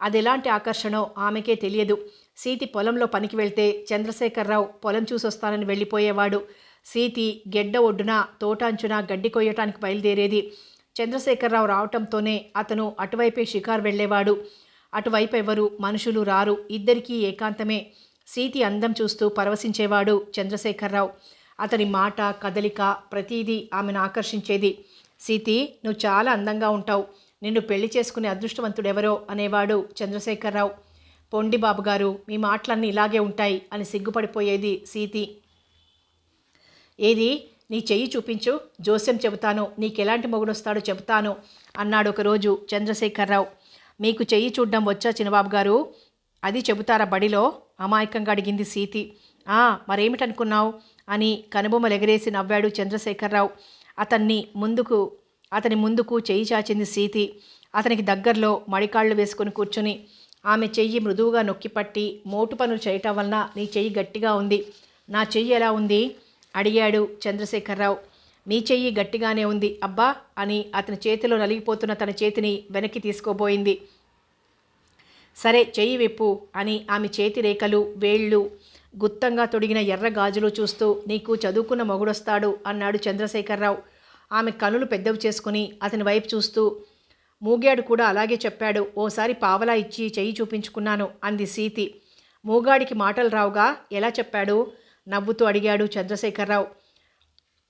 అది ఎలాంటి ఆకర్షణో ఆమెకే తెలియదు. సీతి పొలంలో పనికి వెళ్తే చంద్రశేఖరరావు పొలం చూసొస్తానని వెళ్ళిపోయేవాడు. సీతి గెడ్డ ఒడ్డున తోటాంచున గడ్డి కొయ్యటానికి బయలుదేరేది. చంద్రశేఖరరావు రావటంతోనే అతను అటువైపే షికారు వెళ్ళేవాడు. అటువైపు ఎవరు మనుషులు రారు. ఇద్దరికీ ఏకాంతమే. సీతి అందం చూస్తూ పరవశించేవాడు చంద్రశేఖరరావు. అతని మాట కదలిక ప్రతీదీ ఆమెను ఆకర్షించేది. సీతి, నువ్వు చాలా అందంగా ఉంటావు, నిన్ను పెళ్లి చేసుకునే అదృష్టవంతుడెవరో అనేవాడు చంద్రశేఖరరావు. పొండి బాబుగారు, మీ మాటలన్నీ ఇలాగే ఉంటాయి అని సిగ్గుపడిపోయేది సీతి. ఏది, నీ చెయ్యి చూపించు, జోస్యం చెబుతాను, నీకెలాంటి మొగుడొస్తాడో చెబుతాను అన్నాడు ఒకరోజు చంద్రశేఖరరావు. మీకు చెయ్యి చూడ్డం వచ్చా చిన్నబాబు గారు? అది చెబుతారా బడిలో? అమాయకంగా అడిగింది సీతి. మరేమిటనుకున్నావు అని కనుబొమ్మలు ఎగరేసి నవ్వాడు చంద్రశేఖరరావు. అతని ముందుకు చెయ్యి చాచింది సీతి. అతనికి దగ్గరలో మడికాళ్ళు వేసుకుని కూర్చుని ఆమె చెయ్యి మృదువుగా నొక్కిపట్టి, మోటు పనులు చేయటం వలన నీ చెయ్యి గట్టిగా ఉంది, నా చెయ్యి ఎలా ఉంది అడిగాడు చంద్రశేఖరరావు. మీ చెయ్యి గట్టిగానే ఉంది అబ్బా అని అతని చేతిలో నలిగిపోతున్న తన చేతిని వెనక్కి తీసుకోబోయింది. సరే చెయ్యి విప్పు అని ఆమె చేతి రేఖలు, వేళ్ళు, గుత్తంగా తొడిగిన ఎర్ర గాజులు చూస్తూ, నీకు చదువుకున్న మొగుడొస్తాడు అన్నాడు చంద్రశేఖరరావు. ఆమె కనులు పెద్దవి చేసుకుని అతని వైపు చూస్తూ, మూగాడు కూడా అలాగే చెప్పాడు, ఓసారి పావలా ఇచ్చి చెయ్యి చూపించుకున్నాను అంది సీతి. మూగాడికి మాటలు రావుగా, ఎలా చెప్పాడు నవ్వుతూ అడిగాడు చంద్రశేఖరరావు.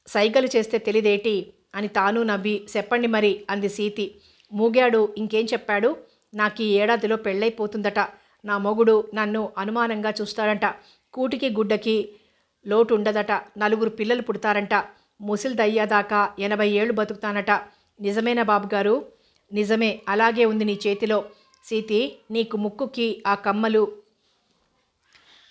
సైగలు చేస్తే తెలిదేటి అని తాను నవ్వి చెప్పండి మరి అంది సీతి. మూగాడు ఇంకేం చెప్పాడు. నాకు ఈ ఏడాదిలో పెళ్ళైపోతుందట. నా మొగుడు నన్ను అనుమానంగా చూస్తాడంట. కూటికి గుడ్డకి లోటు ఉండదట. 4 పిల్లలు పుడతారంట. ముసిల్దయ్యేదాకా 80 ఏళ్ళు బతుకుతానట. నిజమేనా బాబుగారు? నిజమే. అలాగే ఉంది నీ చేతిలో. సీతి, నీకు ముక్కుకి ఆ కమ్మలు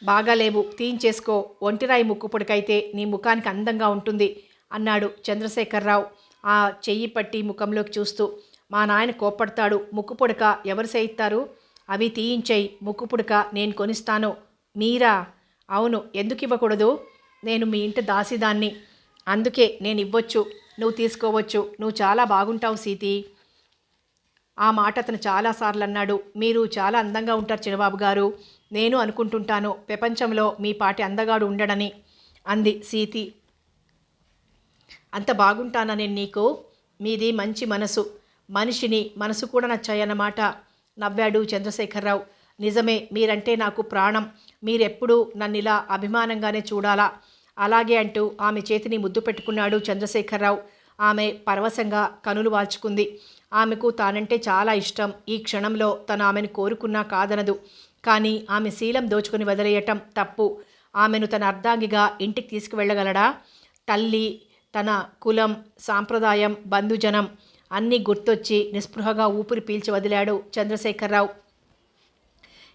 బాగాలేవు, తీయించేసుకో. ఒంటిరాయి ముక్కు పుడకైతే నీ ముఖానికి అందంగా ఉంటుంది అన్నాడు చంద్రశేఖరరావు ఆ చెయ్యి పట్టి ముఖంలోకి చూస్తూ. మా నాయన కోప్పడతాడు. ముక్కు పుడక ఎవరు చేయిస్తారు? అవి తీయించేయి. ముక్కు పుడక నేను కొనిస్తాను. మీరా? అవును, ఎందుకు ఇవ్వకూడదు? నేను మీ ఇంటి దాసిదాన్ని. అందుకే నేను ఇవ్వచ్చు, నువ్వు తీసుకోవచ్చు. నువ్వు చాలా బాగుంటావు సీతి. ఆ మాట అతను చాలాసార్లు అన్నాడు. మీరు చాలా అందంగా ఉంటారు చిన్నబాబు గారు. నేను అనుకుంటుంటాను ప్రపంచంలో మీ పాటి అందగాడు ఉండడని అంది సీతి. అంత బాగుంటానా నేను నీకు? మీది మంచి మనసు. మనిషిని మనసు కూడా నచ్చాయన్నమాట నవ్వాడు చంద్రశేఖరరావు. నిజమే, మీరంటే నాకు ప్రాణం. మీరెప్పుడూ నన్నిలా అభిమానంగానే చూడాలా. అలాగే అంటూ ఆమె చేతిని ముద్దు పెట్టుకున్నాడు చంద్రశేఖరరావు. ఆమె పరవశంగా కనులు వాల్చుకుంది. ఆమెకు తానంటే చాలా ఇష్టం. ఈ క్షణంలో తను ఆమెను కోరుకున్నా కాదనదు. కానీ ఆమె శీలం దోచుకుని వదిలేయటం తప్పు. ఆమెను తన అర్ధాంగిగా ఇంటికి తీసుకువెళ్ళగలడా? తల్లి, తన కులం, సాంప్రదాయం, బంధుజనం అన్నీ గుర్తొచ్చి నిస్పృహగా ఊపిరి పీల్చి వదిలాడు చంద్రశేఖరరావు.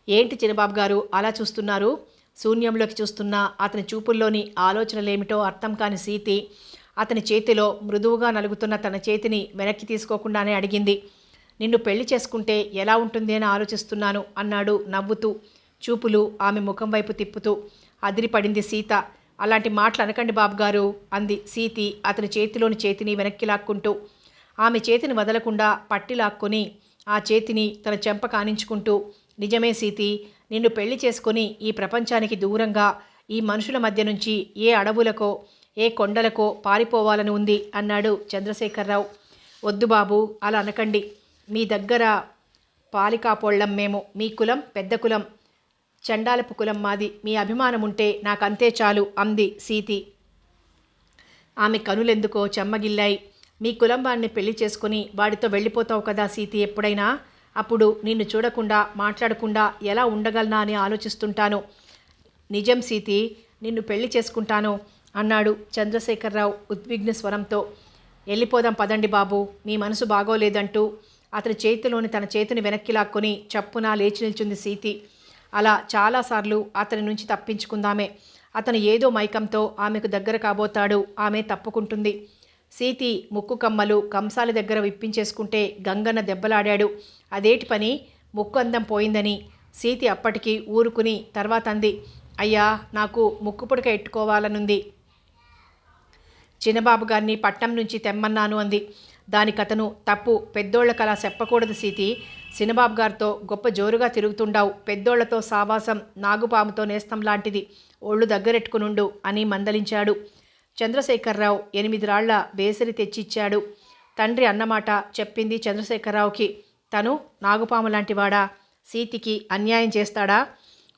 ఏంటి చిన్నబాబు గారు అలా చూస్తున్నారు? శూన్యంలోకి చూస్తున్న అతని చూపుల్లోని ఆలోచనలేమిటో అర్థం కాని సీతి అతని చేతిలో మృదువుగా నలుగుతున్న తన చేతిని వెనక్కి తీసుకోకుండానే అడిగింది. నిన్ను పెళ్లి చేసుకుంటే ఎలా ఉంటుంది అని ఆలోచిస్తున్నాను అన్నాడు నవ్వుతూ, చూపులు ఆమె ముఖం వైపు తిప్పుతూ. అదిరిపడింది సీత. అలాంటి మాటలు అనకండి బాబుగారు అంది సీతి అతని చేతిలోని చేతిని వెనక్కి లాక్కుంటూ. ఆమె చేతిని వదలకుండా పట్టి లాక్కొని ఆ చేతిని తన చెంప కానించుకుంటూ, నిజమే సీతి, నిన్ను పెళ్లి చేసుకొని ఈ ప్రపంచానికి దూరంగా ఈ మనుషుల మధ్య నుంచి ఏ అడవులకో ఏ కొండలకో పారిపోవాలని ఉంది అన్నాడు చంద్రశేఖరరావు. వద్దు బాబు, అలా అనకండి. మీ దగ్గర పాలికాపోళ్ళం మేము. మీ కులం పెద్ద కులం, చండాలపు కులం మాది. మీ అభిమానం ఉంటే నాకంతే చాలు అంది సీతి. ఆమె కనులెందుకో చెమ్మగిల్లాయి. మీ కులం వాడిని పెళ్లి చేసుకుని వాడితో వెళ్ళిపోతావు కదా సీతి ఎప్పుడైనా. అప్పుడు నిన్ను చూడకుండా మాట్లాడకుండా ఎలా ఉండగలనా అని ఆలోచిస్తుంటాను. నిజం సీతి, నిన్ను పెళ్లి చేసుకుంటాను అన్నాడు చంద్రశేఖరరావు ఉద్విగ్న స్వరంతో. వెళ్ళిపోదాం పదండి బాబు, మీ మనసు బాగోలేదంటూ అతని చేతిలోని తన చేతిని వెనక్కి లాక్కొని చప్పున లేచి నిల్చుంది సీతి. అలా చాలాసార్లు అతని నుంచి తప్పించుకుందామే. అతను ఏదో మైకంతో ఆమెకు దగ్గర కాబోతాడు. ఆమె తప్పుకుంటుంది. సీతి ముక్కు కమ్మలు కంసాలి దగ్గర విప్పించేసుకుంటే గంగన్న దెబ్బలాడాడు. అదేటి పని? ముక్కు అందం పోయిందని. సీతి అప్పటికి ఊరుకుని తర్వాత అంది, అయ్యా, నాకు ముక్కు పుడక ఎట్టుకోవాలనుంది. చిన్నబాబు గారిని పట్నం నుంచి తెమ్మన్నాను అంది. దానికతను తప్పు. పెద్దోళ్ళకు అలా చెప్పకూడదు సీతి. చిన్నబాబు గారితో గొప్ప జోరుగా తిరుగుతుండావు. పెద్దోళ్లతో సావాసం నాగుపాముతో నేస్తం లాంటిది. ఒళ్ళు దగ్గరెట్టుకునుండు అని మందలించాడు. చంద్రశేఖరరావు 8 రాళ్ల బేసరి తెచ్చిచ్చాడు. తండ్రి అన్నమాట చెప్పింది చంద్రశేఖరరావుకి. తను నాగుపాము లాంటివాడా? సీతికి అన్యాయం చేస్తాడా?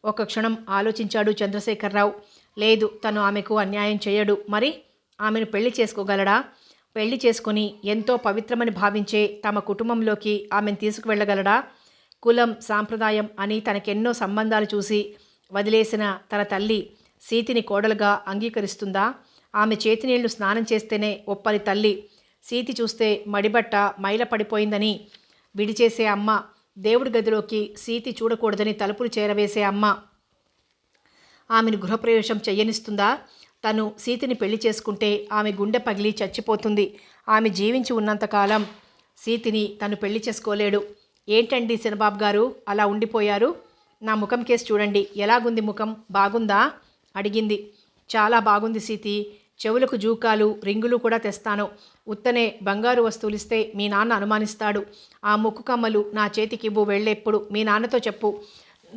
ఒక క్షణం ఆలోచించాడు చంద్రశేఖరరావు. లేదు, తను ఆమెకు అన్యాయం చేయడు. మరి ఆమెను పెళ్లి చేసుకోగలడా? పెళ్లి చేసుకుని ఎంతో పవిత్రమని భావించే తమ కుటుంబంలోకి ఆమెను తీసుకువెళ్ళగలడా? కులం, సాంప్రదాయం అని తనకెన్నో సంబంధాలు చూసి వదిలేసిన తన తల్లి సీతిని కోడలుగా అంగీకరిస్తుందా? ఆమె చేతినీళ్లు స్నానం చేస్తేనే ఒప్పని తల్లి. సీతి చూస్తే మడిబట్ట మైల పడిపోయిందని విడిచేసే అమ్మ. దేవుడి గదిలోకి సీతి చూడకూడదని తలుపులు చేరవేసే అమ్మ ఆమెను గృహప్రవేశం చెయ్యనిస్తుందా? తను సీతిని పెళ్లి చేసుకుంటే ఆమె గుండె పగిలి చచ్చిపోతుంది. ఆమె జీవించి ఉన్నంతకాలం సీతిని తను పెళ్లి చేసుకోలేడు. ఏంటండి శనబాబు గారు అలా ఉండిపోయారు? నా ముఖం కేసు చూడండి. ఎలాగుంది ముఖం? బాగుందా అడిగింది. చాలా బాగుంది సీతి. చెవులకు జూకాలు, రింగులు కూడా తెస్తాను. ఉత్తనే బంగారు వస్తువులు ఇస్తే మీ నాన్న అనుమానిస్తాడు. ఆ ముక్కు కమ్మలు నా చేతికివ్వు. వెళ్ళేప్పుడు మీ నాన్నతో చెప్పు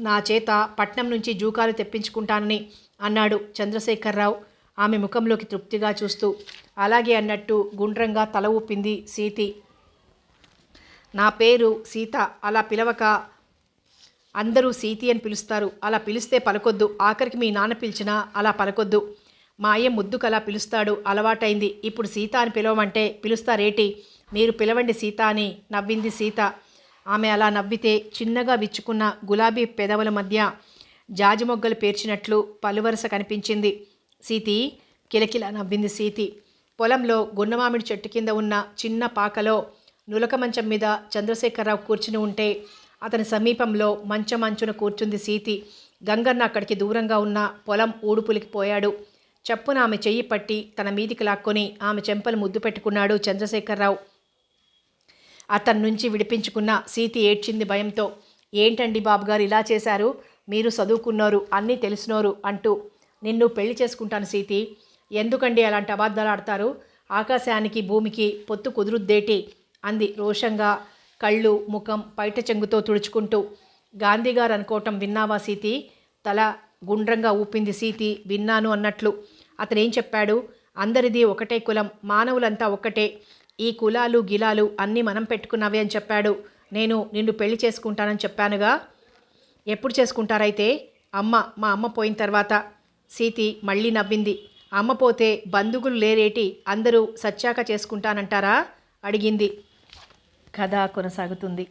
నా చేత పట్నం నుంచి జూకాలు తెప్పించుకుంటానని అన్నాడు చంద్రశేఖరరావు ఆమె ముఖంలోకి తృప్తిగా చూస్తూ. అలాగే అన్నట్టు గుండ్రంగా తల ఊపింది సీతి. నా పేరు సీత. అలా పిలవక అందరూ సీతి అని పిలుస్తారు. అలా పిలిస్తే పలకొద్దు. ఆఖరికి మీ నాన్న పిలిచినా అలా పలకొద్దు. మా అయ్య ముద్దుకలా పిలుస్తాడు, అలవాటైంది. ఇప్పుడు సీత అని పిలవమంటే పిలుస్తారేటి? మీరు పిలవండి సీత అని నవ్వింది సీత. ఆమె అలా నవ్వితే చిన్నగా విచ్చుకున్న గులాబీ పెదవుల మధ్య జాజిమొగ్గలు పేర్చినట్లు పలువరస కనిపించింది. సీతి కిలకిలా నవ్వింది సీతి. పొలంలో గున్నమామిడి చెట్టు కింద ఉన్న చిన్న పాకలో నులక మంచం మీద చంద్రశేఖరరావు కూర్చుని ఉంటే అతని సమీపంలో మంచమంచున కూర్చుంది సీతి. గంగన్న అక్కడికి దూరంగా ఉన్న పొలం ఊడుపులికి పోయాడు. చప్పున ఆమె చెయ్యి పట్టి తన మీదికి లాక్కొని ఆమె చెంపలు ముద్దు పెట్టుకున్నాడు చంద్రశేఖరరావు. అతని నుంచి విడిపించుకున్న సీతి ఏడ్చింది భయంతో. ఏంటండి బాబుగారు ఇలా చేశారు? మీరు చదువుకున్నారు, అన్నీ తెలిసినోరు అంటూ. నిన్ను పెళ్లి చేసుకుంటాను సీతి. ఎందుకండి అలాంటి అబద్ధాలు ఆడతారు? ఆకాశానికి భూమికి పొత్తు కుదురుద్దేటి అంది రోషంగా, కళ్ళు ముఖం పైట చెంగుతో తుడుచుకుంటూ. గాంధీగారు అనుకోవటం విన్నావా సీతి? తల గుండ్రంగా ఊపింది సీతి విన్నాను అన్నట్లు. అతనేం చెప్పాడు? అందరిది ఒకటే కులం, మానవులంతా ఒక్కటే, ఈ కులాలు గిలాలు అన్నీ మనం పెట్టుకున్నవే అని చెప్పాడు. నేను నిన్ను పెళ్లి చేసుకుంటానని చెప్పానుగా. ఎప్పుడు చేసుకుంటారైతే? మా అమ్మ పోయిన తర్వాత. సీతి మళ్ళీ నవ్వింది. అమ్మ పోతే బంధువులు లేరేటి, అందరూ సచ్చాక చేసుకుంటానంటారా అడిగింది. కథ కొనసాగుతుంది.